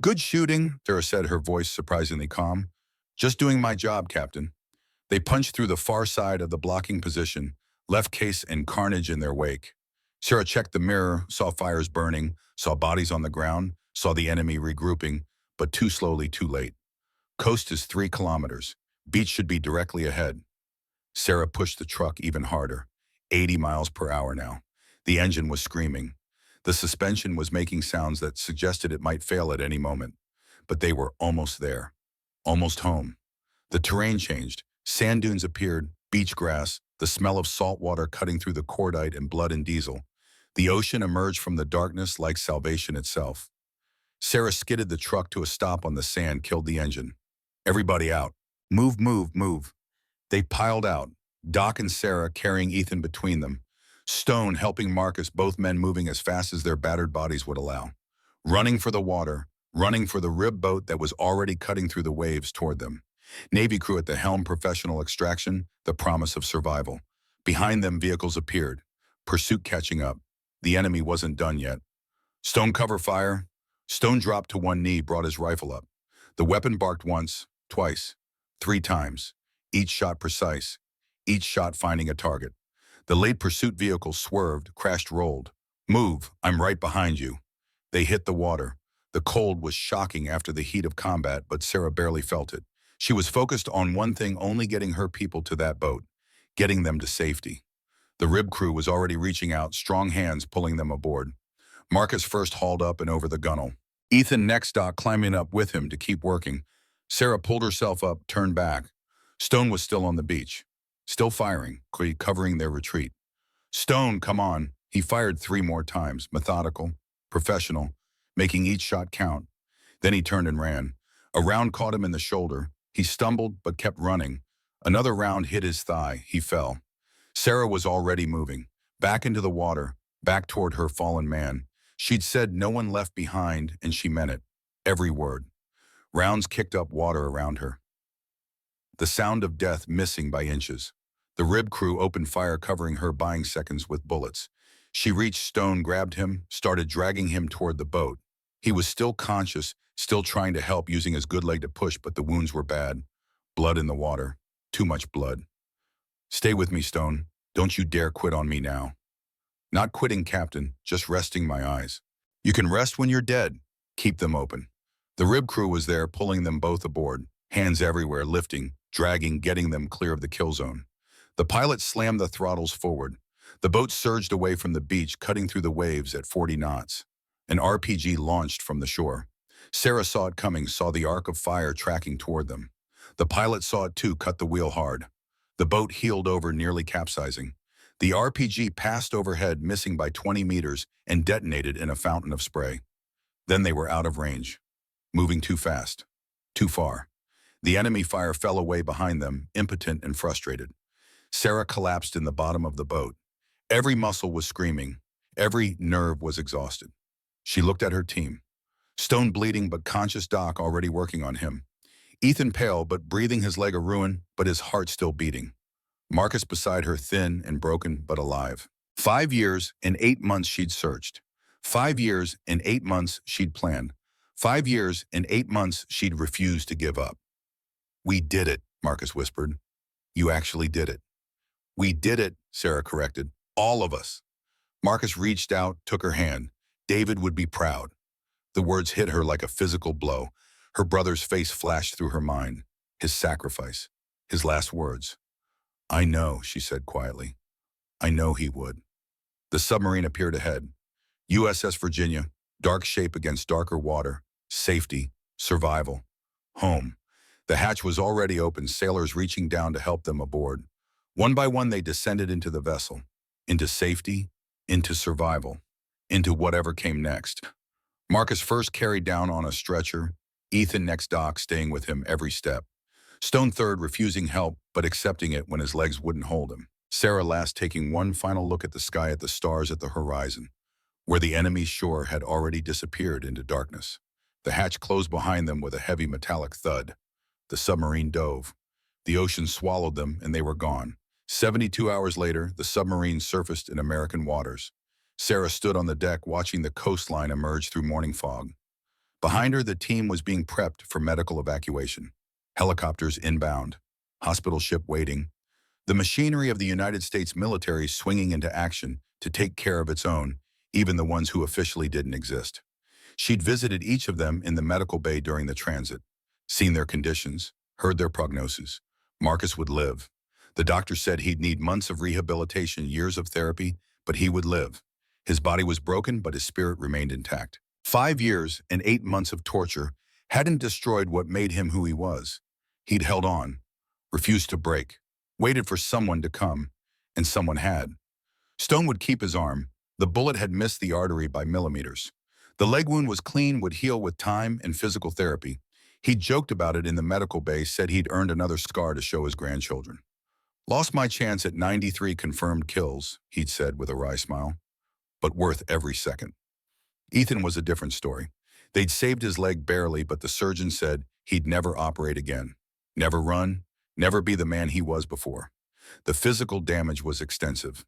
Good shooting, Sarah said, her voice surprisingly calm. Just doing my job, Captain. They punched through the far side of the blocking position, left case and carnage in their wake. Sarah checked the mirror, saw fires burning, saw bodies on the ground, saw the enemy regrouping, but too slowly, too late. Coast is 3 kilometers. Beach should be directly ahead. Sarah pushed the truck even harder. 80 miles per hour now. The engine was screaming. The suspension was making sounds that suggested it might fail at any moment. But they were almost there. Almost home. The terrain changed. Sand dunes appeared, beach grass, the smell of salt water cutting through the cordite and blood and diesel. The ocean emerged from the darkness like salvation itself. Sarah skidded the truck to a stop on the sand, killed the engine. Everybody out. Move, move, move. They piled out, Doc and Sarah carrying Ethan between them, Stone helping Marcus, both men moving as fast as their battered bodies would allow. Running for the water, running for the rib boat that was already cutting through the waves toward them. Navy crew at the helm, professional extraction, the promise of survival. Behind them, vehicles appeared. Pursuit catching up. The enemy wasn't done yet. Stone cover fire. Stone dropped to one knee, brought his rifle up. The weapon barked once, twice, 3 times. Each shot precise. Each shot finding a target. The late pursuit vehicle swerved, crashed, rolled. Move, I'm right behind you. They hit the water. The cold was shocking after the heat of combat, but Sarah barely felt it. She was focused on one thing, only getting her people to that boat, getting them to safety. The rib crew was already reaching out, strong hands pulling them aboard. Marcus first hauled up and over the gunwale. Ethan next, Doc climbing up with him to keep working. Sarah pulled herself up, turned back. Stone was still on the beach, still firing, covering their retreat. Stone, come on. He fired 3 more times, methodical, professional, making each shot count. Then he turned and ran. A round caught him in the shoulder. He stumbled but kept running. Another round hit his thigh. He fell. Sarah was already moving, back into the water, back toward her fallen man. She'd said no one left behind, and she meant it. Every word. Rounds kicked up water around her. The sound of death missing by inches. The rib crew opened fire, covering her, buying seconds with bullets. She reached Stone, grabbed him, started dragging him toward the boat. He was still conscious, still trying to help, using his good leg to push, but the wounds were bad. Blood in the water. Too much blood. Stay with me, Stone. Don't you dare quit on me now. Not quitting, Captain, just resting my eyes. You can rest when you're dead. Keep them open. The rib crew was there, pulling them both aboard, hands everywhere, lifting, dragging, getting them clear of the kill zone. The pilot slammed the throttles forward. The boat surged away from the beach, cutting through the waves at 40 knots. An RPG launched from the shore. Sarah saw it coming, saw the arc of fire tracking toward them. The pilot saw it too, cut the wheel hard. The boat heeled over, nearly capsizing. The RPG passed overhead, missing by 20 meters, and detonated in a fountain of spray. Then they were out of range, moving too fast, too far. The enemy fire fell away behind them, impotent and frustrated. Sarah collapsed in the bottom of the boat. Every muscle was screaming. Every nerve was exhausted. She looked at her team. Stone bleeding but conscious, Doc already working on him. Ethan pale but breathing, his leg a ruin, but his heart still beating. Marcus beside her, thin and broken but alive. 5 years and 8 months she'd searched. 5 years and 8 months she'd planned. 5 years and 8 months she'd refused to give up. We did it, Marcus whispered. You actually did it. We did it, Sarah corrected. All of us. Marcus reached out, took her hand. David would be proud. The words hit her like a physical blow. Her brother's face flashed through her mind. His sacrifice. His last words. I know, she said quietly. I know he would. The submarine appeared ahead. USS Virginia, dark shape against darker water. Safety, survival, home. The hatch was already open, sailors reaching down to help them aboard. One by one they descended into the vessel. into safety, into survival, into whatever came next. Marcus first carried down on a stretcher, Ethan next dock staying with him every step. Stone third refusing help but accepting it when his legs wouldn't hold him. Sarah last taking one final look at the sky at the stars at the horizon, where the enemy's shore had already disappeared into darkness. The hatch closed behind them with a heavy metallic thud. The submarine dove. The ocean swallowed them and they were gone. 72 hours later, the submarine surfaced in American waters. Sarah stood on the deck watching the coastline emerge through morning fog. Behind her, the team was being prepped for medical evacuation. Helicopters inbound. Hospital ship waiting. The machinery of the United States military swinging into action to take care of its own, even the ones who officially didn't exist. She'd visited each of them in the medical bay during the transit, seen their conditions, heard their prognosis. Marcus would live. The doctor said he'd need months of rehabilitation, years of therapy, but he would live. His body was broken, but his spirit remained intact. 5 years and 8 months of torture hadn't destroyed what made him who he was. He'd held on, refused to break, waited for someone to come, and someone had. Stone would keep his arm. The bullet had missed the artery by millimeters. The leg wound was clean, would heal with time and physical therapy. He joked about it in the medical bay, said he'd earned another scar to show his grandchildren. Lost my chance at 93 confirmed kills, he'd said with a wry smile, but worth every second. Ethan was a different story. They'd saved his leg barely, but the surgeon said he'd never operate again. Never run, never be the man he was before. The physical damage was extensive,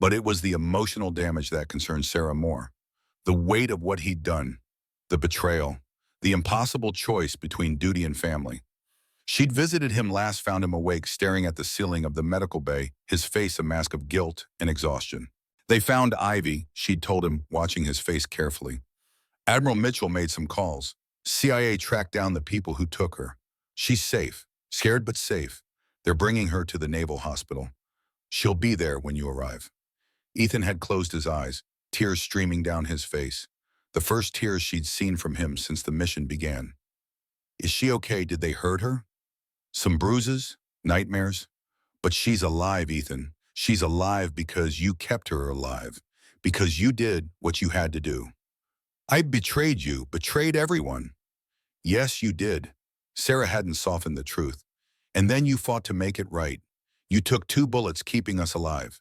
but it was the emotional damage that concerned Sarah more. The weight of what he'd done, the betrayal, the impossible choice between duty and family. She'd visited him last, found him awake, staring at the ceiling of the medical bay, his face a mask of guilt and exhaustion. They found Ivy, she'd told him, watching his face carefully. Admiral Mitchell made some calls. CIA tracked down the people who took her. She's safe, scared but safe. They're bringing her to the Naval Hospital. She'll be there when you arrive. Ethan had closed his eyes, tears streaming down his face. The first tears she'd seen from him since the mission began. Is she okay? Did they hurt her? Some bruises? Nightmares? But she's alive, Ethan. She's alive because you kept her alive. Because you did what you had to do. I betrayed you, betrayed everyone. Yes, you did. Sarah hadn't softened the truth. And then you fought to make it right. You took 2 bullets keeping us alive.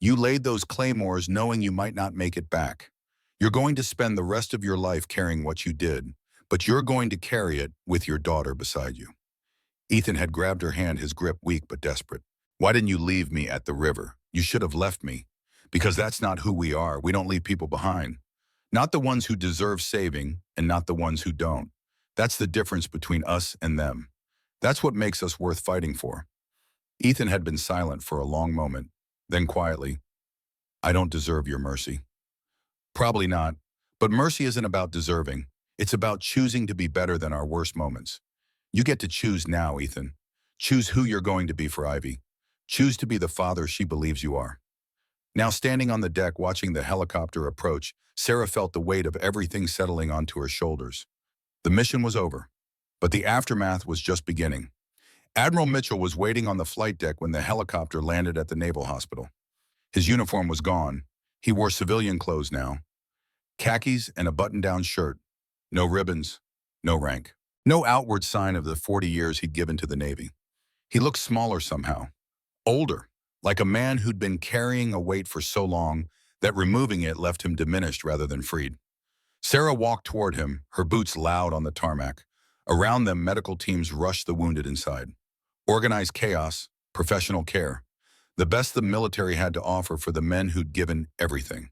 You laid those claymores knowing you might not make it back. You're going to spend the rest of your life carrying what you did, but you're going to carry it with your daughter beside you. Ethan had grabbed her hand, his grip weak but desperate. Why didn't you leave me at the river? You should have left me. Because that's not who we are. We don't leave people behind. Not the ones who deserve saving, and not the ones who don't. That's the difference between us and them. That's what makes us worth fighting for. Ethan had been silent for a long moment, then quietly, I don't deserve your mercy. Probably not, but mercy isn't about deserving. It's about choosing to be better than our worst moments. You get to choose now, Ethan. Choose who you're going to be for Ivy. Choose to be the father she believes you are. Now standing on the deck watching the helicopter approach, Sarah felt the weight of everything settling onto her shoulders. The mission was over, but the aftermath was just beginning. Admiral Mitchell was waiting on the flight deck when the helicopter landed at the Naval Hospital. His uniform was gone. He wore civilian clothes now. Khakis and a button-down shirt. No ribbons, no rank. No outward sign of the 40 years he'd given to the Navy. He looked smaller somehow. Older, like a man who'd been carrying a weight for so long that removing it left him diminished rather than freed. Sarah walked toward him, her boots loud on the tarmac. Around them, medical teams rushed the wounded inside. Organized chaos, professional care. The best the military had to offer for the men who'd given everything.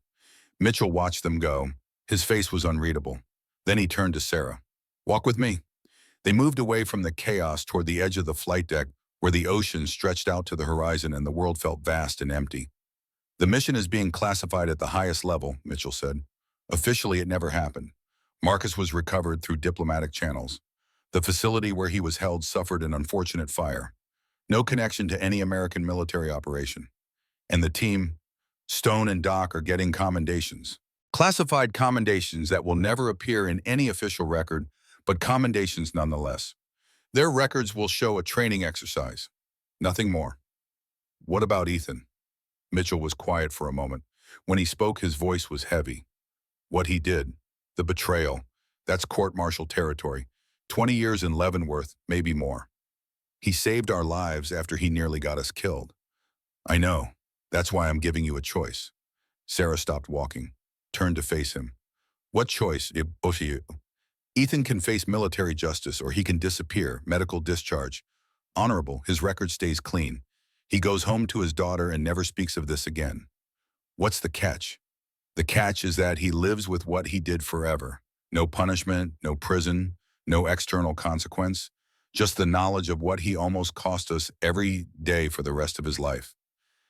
Mitchell watched them go. His face was unreadable. Then he turned to Sarah. Walk with me. They moved away from the chaos toward the edge of the flight deck where the ocean stretched out to the horizon and the world felt vast and empty. The mission is being classified at the highest level, Mitchell said. Officially, it never happened. Marcus was recovered through diplomatic channels. The facility where he was held suffered an unfortunate fire. No connection to any American military operation. And the team, Stone and Doc, are getting commendations. Classified commendations that will never appear in any official record, but commendations nonetheless. Their records will show a training exercise. Nothing more. What about Ethan? Mitchell was quiet for a moment. When he spoke, his voice was heavy. What he did, the betrayal, that's court-martial territory. 20 years in Leavenworth, maybe more. He saved our lives after he nearly got us killed. I know. That's why I'm giving you a choice. Sarah stopped walking, turned to face him. What choice? Both of you. Ethan can face military justice or he can disappear, medical discharge. Honorable, his record stays clean. He goes home to his daughter and never speaks of this again. What's the catch? The catch is that he lives with what he did forever. No punishment, no prison, no external consequence. Just the knowledge of what he almost cost us every day for the rest of his life.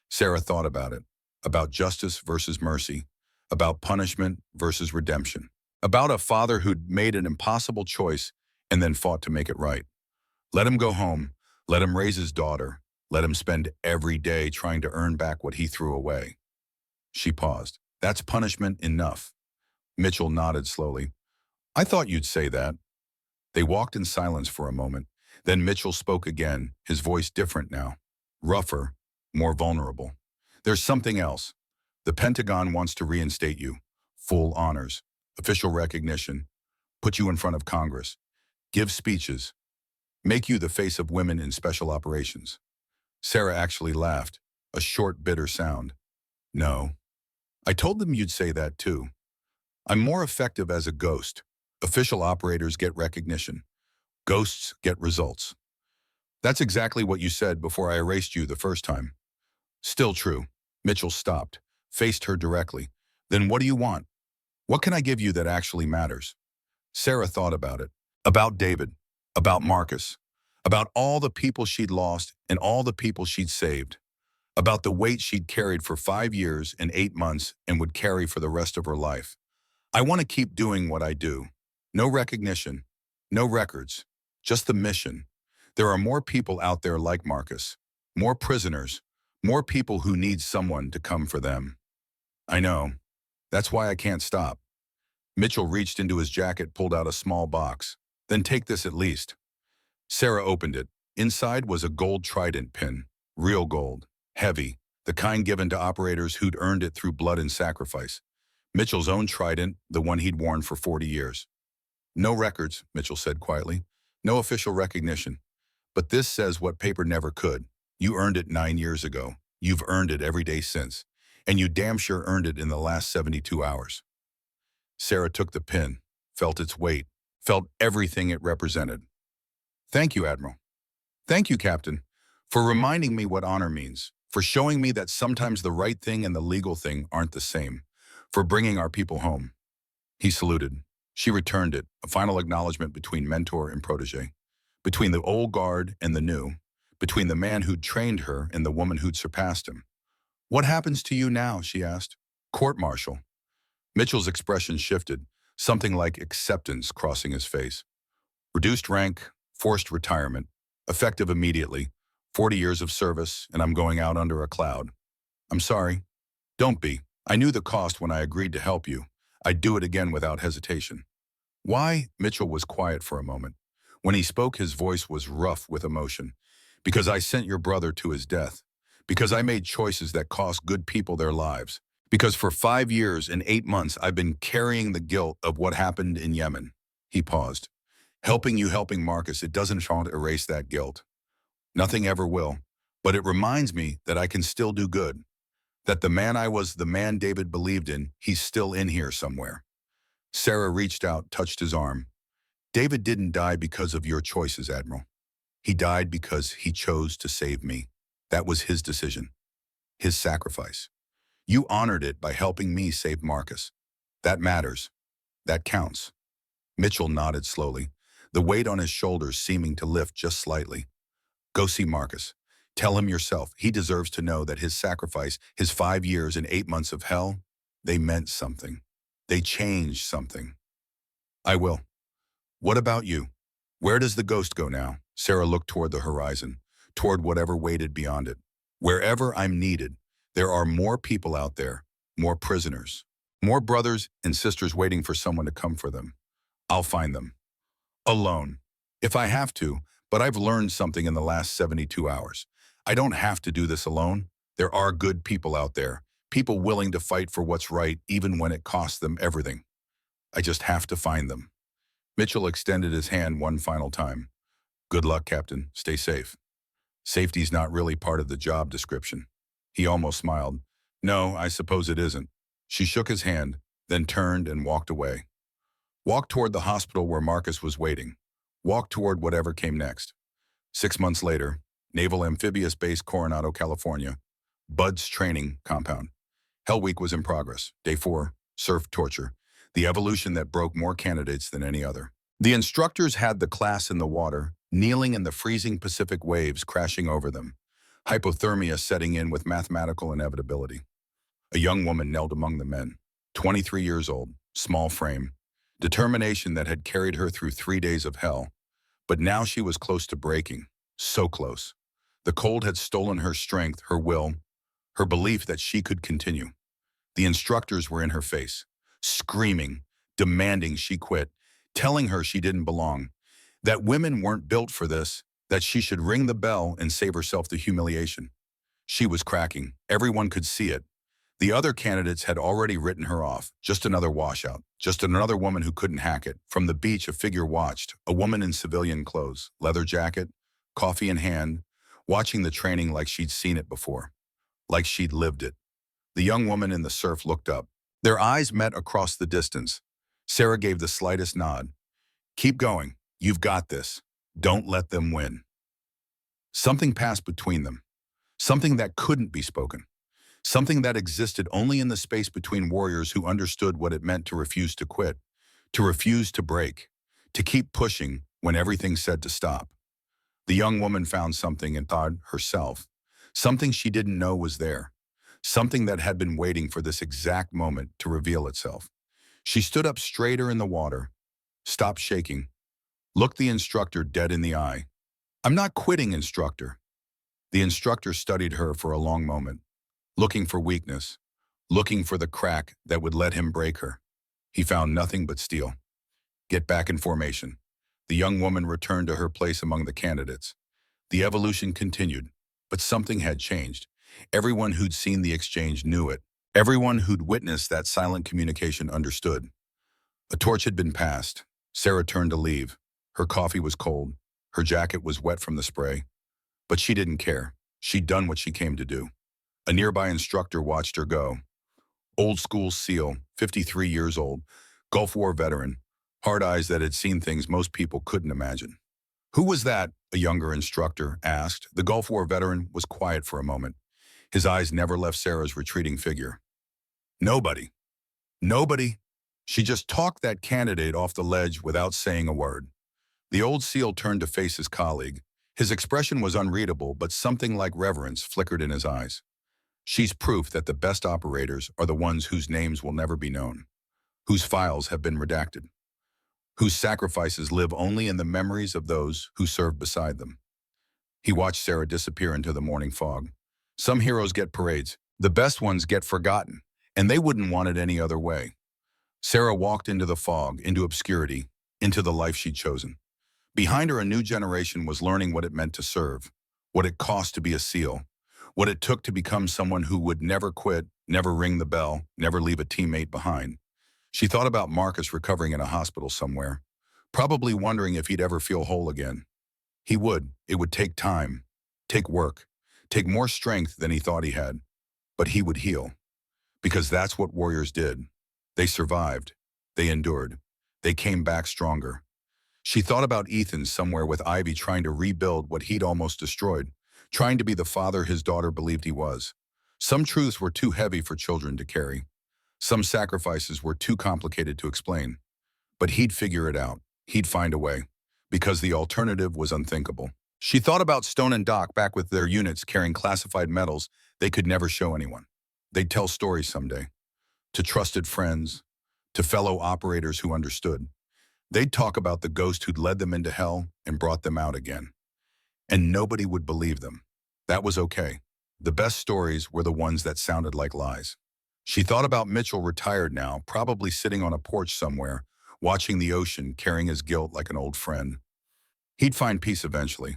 Sarah thought about it, about justice versus mercy, about punishment versus redemption, about a father who'd made an impossible choice and then fought to make it right. Let him go home, let him raise his daughter, let him spend every day trying to earn back what he threw away. She paused. That's punishment enough. Mitchell nodded slowly. I thought you'd say that. They walked in silence for a moment. Then Mitchell spoke again, his voice different now, rougher, more vulnerable. There's something else. The Pentagon wants to reinstate you. Full honors, official recognition, put you in front of Congress, give speeches, make you the face of women in special operations. Sarah actually laughed, a short, bitter sound. No. I told them you'd say that too. I'm more effective as a ghost. Official operators get recognition. Ghosts get results. That's exactly what you said before I erased you the first time. Still true. Mitchell stopped, faced her directly. Then what do you want? What can I give you that actually matters? Sarah thought about it. About David. About Marcus. About all the people she'd lost and all the people she'd saved. About the weight she'd carried for 5 years and 8 months and would carry for the rest of her life. I want to keep doing what I do. No recognition. No records. Just the mission. There are more people out there like Marcus. More prisoners. More people who need someone to come for them. I know. That's why I can't stop. Mitchell reached into his jacket, pulled out a small box. Then take this at least. Sarah opened it. Inside was a gold trident pin. Real gold. Heavy. The kind given to operators who'd earned it through blood and sacrifice. Mitchell's own trident, the one he'd worn for 40 years. No records, Mitchell said quietly. No official recognition. But this says what paper never could. You earned it 9 years ago. You've earned it every day since. And you damn sure earned it in the last 72 hours. Sarah took the pin, felt its weight, felt everything it represented. Thank you, Admiral. Thank you, Captain, for reminding me what honor means, for showing me that sometimes the right thing and the legal thing aren't the same, for bringing our people home. He saluted. She returned it, a final acknowledgement between mentor and protege, between the old guard and the new, between the man who'd trained her and the woman who'd surpassed him. What happens to you now, she asked. Court-martial. Mitchell's expression shifted, something like acceptance crossing his face. Reduced rank, forced retirement, effective immediately, 40 years of service, and I'm going out under a cloud. I'm sorry. Don't be. I knew the cost when I agreed to help you. I'd do it again without hesitation. Why? Mitchell was quiet for a moment. When he spoke, his voice was rough with emotion. Because I sent your brother to his death. Because I made choices that cost good people their lives. Because for 5 years and 8 months, I've been carrying the guilt of what happened in Yemen. He paused. Helping Marcus, it doesn't try to erase that guilt. Nothing ever will. But it reminds me that I can still do good. That the man I was, the man David believed in, he's still in here somewhere. Sarah reached out, touched his arm. David didn't die because of your choices, Admiral. He died because he chose to save me. That was his decision. His sacrifice. You honored it by helping me save Marcus. That matters. That counts. Mitchell nodded slowly, the weight on his shoulders seeming to lift just slightly. Go see Marcus. Tell him yourself. He deserves to know that his sacrifice, his 5 years and 8 months of hell, they meant something. They changed something. I will. What about you? Where does the ghost go now? Sarah looked toward the horizon, toward whatever waited beyond it. Wherever I'm needed, there are more people out there, more prisoners, more brothers and sisters waiting for someone to come for them. I'll find them. Alone. If I have to, but I've learned something in the last 72 hours. I don't have to do this alone. There are good people out there, people willing to fight for what's right even when it costs them everything. I just have to find them. Mitchell extended his hand one final time. Good luck, Captain. Stay safe. Safety's not really part of the job description. He almost smiled. No, I suppose it isn't. She shook his hand, then turned and walked away. Walked toward the hospital where Marcus was waiting. Walked toward whatever came next. 6 months later, Naval Amphibious Base Coronado, California. Bud's training compound. Hell Week was in progress. Day 4, surf torture. The evolution that broke more candidates than any other. The instructors had the class in the water, kneeling in the freezing Pacific waves crashing over them. Hypothermia setting in with mathematical inevitability. A young woman knelt among the men. 23 years old, small frame. Determination that had carried her through 3 days of hell. But now she was close to breaking. So close. The cold had stolen her strength, her will, her belief that she could continue. The instructors were in her face, screaming, demanding she quit, telling her she didn't belong, that women weren't built for this, that she should ring the bell and save herself the humiliation. She was cracking. Everyone could see it. The other candidates had already written her off. Just another washout. Just another woman who couldn't hack it. From the beach, a figure watched, a woman in civilian clothes, leather jacket, coffee in hand, watching the training like she'd seen it before, like she'd lived it. The young woman in the surf looked up. Their eyes met across the distance. Sarah gave the slightest nod. Keep going. You've got this. Don't let them win. Something passed between them. Something that couldn't be spoken. Something that existed only in the space between warriors who understood what it meant to refuse to quit, to refuse to break, to keep pushing when everything said to stop. The young woman found something inside herself, something she didn't know was there, something that had been waiting for this exact moment to reveal itself. She stood up straighter in the water, stopped shaking, looked the instructor dead in the eye. I'm not quitting, instructor. The instructor studied her for a long moment, looking for weakness, looking for the crack that would let him break her. He found nothing but steel. Get back in formation. The young woman returned to her place among the candidates. The evolution continued, but something had changed. Everyone who'd seen the exchange knew it. Everyone who'd witnessed that silent communication understood. A torch had been passed. Sarah turned to leave. Her coffee was cold. Her jacket was wet from the spray. But she didn't care. She'd done what she came to do. A nearby instructor watched her go. Old school SEAL, 53 years old, Gulf War veteran, hard eyes that had seen things most people couldn't imagine. Who was that? A younger instructor asked. The Gulf War veteran was quiet for a moment. His eyes never left Sarah's retreating figure. Nobody. Nobody. She just talked that candidate off the ledge without saying a word. The old SEAL turned to face his colleague. His expression was unreadable, but something like reverence flickered in his eyes. She's proof that the best operators are the ones whose names will never be known, whose files have been redacted, whose sacrifices live only in the memories of those who served beside them. He watched Sarah disappear into the morning fog. Some heroes get parades. The best ones get forgotten, and they wouldn't want it any other way. Sarah walked into the fog, into obscurity, into the life she'd chosen. Behind her, a new generation was learning what it meant to serve, what it cost to be a SEAL, what it took to become someone who would never quit, never ring the bell, never leave a teammate behind. She thought about Marcus recovering in a hospital somewhere, probably wondering if he'd ever feel whole again. He would. It would take time, take work, take more strength than he thought he had. But he would heal, because that's what warriors did. They survived. They endured. They came back stronger. She thought about Ethan somewhere with Ivy trying to rebuild what he'd almost destroyed, trying to be the father his daughter believed he was. Some truths were too heavy for children to carry. Some sacrifices were too complicated to explain. But he'd figure it out. He'd find a way, because the alternative was unthinkable. She thought about Stone and Doc back with their units carrying classified medals they could never show anyone. They'd tell stories someday, to trusted friends, to fellow operators who understood. They'd talk about the ghost who'd led them into hell and brought them out again. And nobody would believe them. That was okay. The best stories were the ones that sounded like lies. She thought about Mitchell, retired now, probably sitting on a porch somewhere, watching the ocean, carrying his guilt like an old friend. He'd find peace eventually.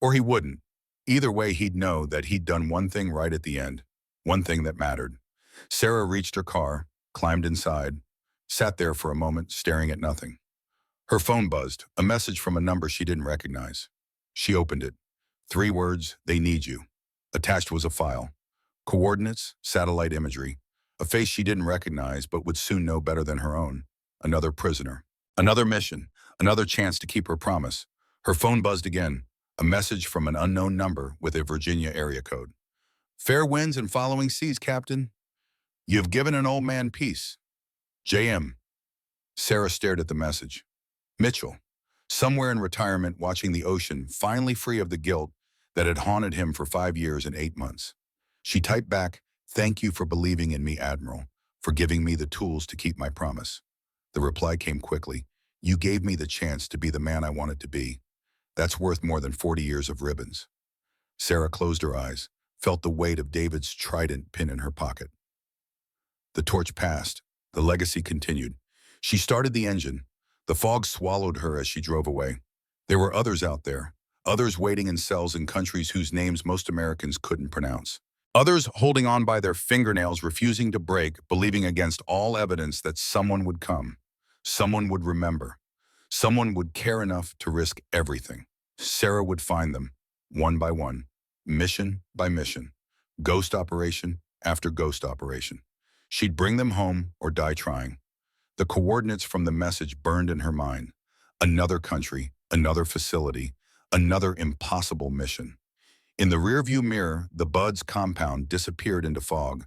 Or he wouldn't. Either way, he'd know that he'd done one thing right at the end, one thing that mattered. Sarah reached her car, climbed inside, sat there for a moment staring at nothing. Her phone buzzed, a message from a number she didn't recognize. She opened it. 3 words, "They need you." Attached was a file. Coordinates, satellite imagery. A face she didn't recognize but would soon know better than her own. Another prisoner. Another mission. Another chance to keep her promise. Her phone buzzed again. A message from an unknown number with a Virginia area code. "Fair winds and following seas, Captain. You've given an old man peace. J.M." Sarah stared at the message. Mitchell, somewhere in retirement watching the ocean, finally free of the guilt that had haunted him for 5 years and 8 months. She typed back, "Thank you for believing in me, Admiral, for giving me the tools to keep my promise." The reply came quickly. "You gave me the chance to be the man I wanted to be. That's worth more than 40 years of ribbons." Sarah closed her eyes, felt the weight of David's trident pin in her pocket. The torch passed. The legacy continued. She started the engine. The fog swallowed her as she drove away. There were others out there, others waiting in cells in countries whose names most Americans couldn't pronounce. Others holding on by their fingernails, refusing to break, believing against all evidence that someone would come, someone would remember, someone would care enough to risk everything. Sarah would find them, one by one, mission by mission, ghost operation after ghost operation. She'd bring them home or die trying. The coordinates from the message burned in her mind. Another country, another facility, another impossible mission. In the rearview mirror, the Buds compound disappeared into fog.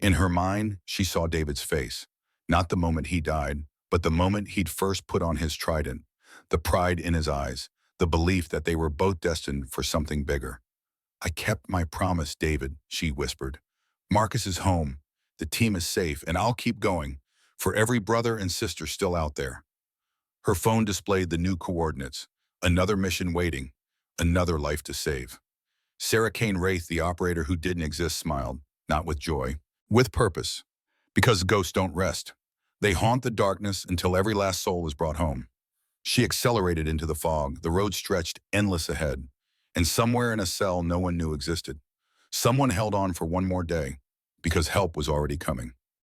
In her mind, she saw David's face. Not the moment he died, but the moment he'd first put on his trident. The pride in his eyes, the belief that they were both destined for something bigger. "I kept my promise, David," she whispered. "Marcus is home. The team is safe, and I'll keep going, for every brother and sister still out there." Her phone displayed the new coordinates. Another mission waiting. Another life to save. Sarah Kane Wraith, the operator who didn't exist, smiled, not with joy, with purpose. Because ghosts don't rest. They haunt the darkness until every last soul is brought home. She accelerated into the fog. The road stretched endless ahead. And somewhere in a cell no one knew existed, someone held on for one more day, because help was already coming.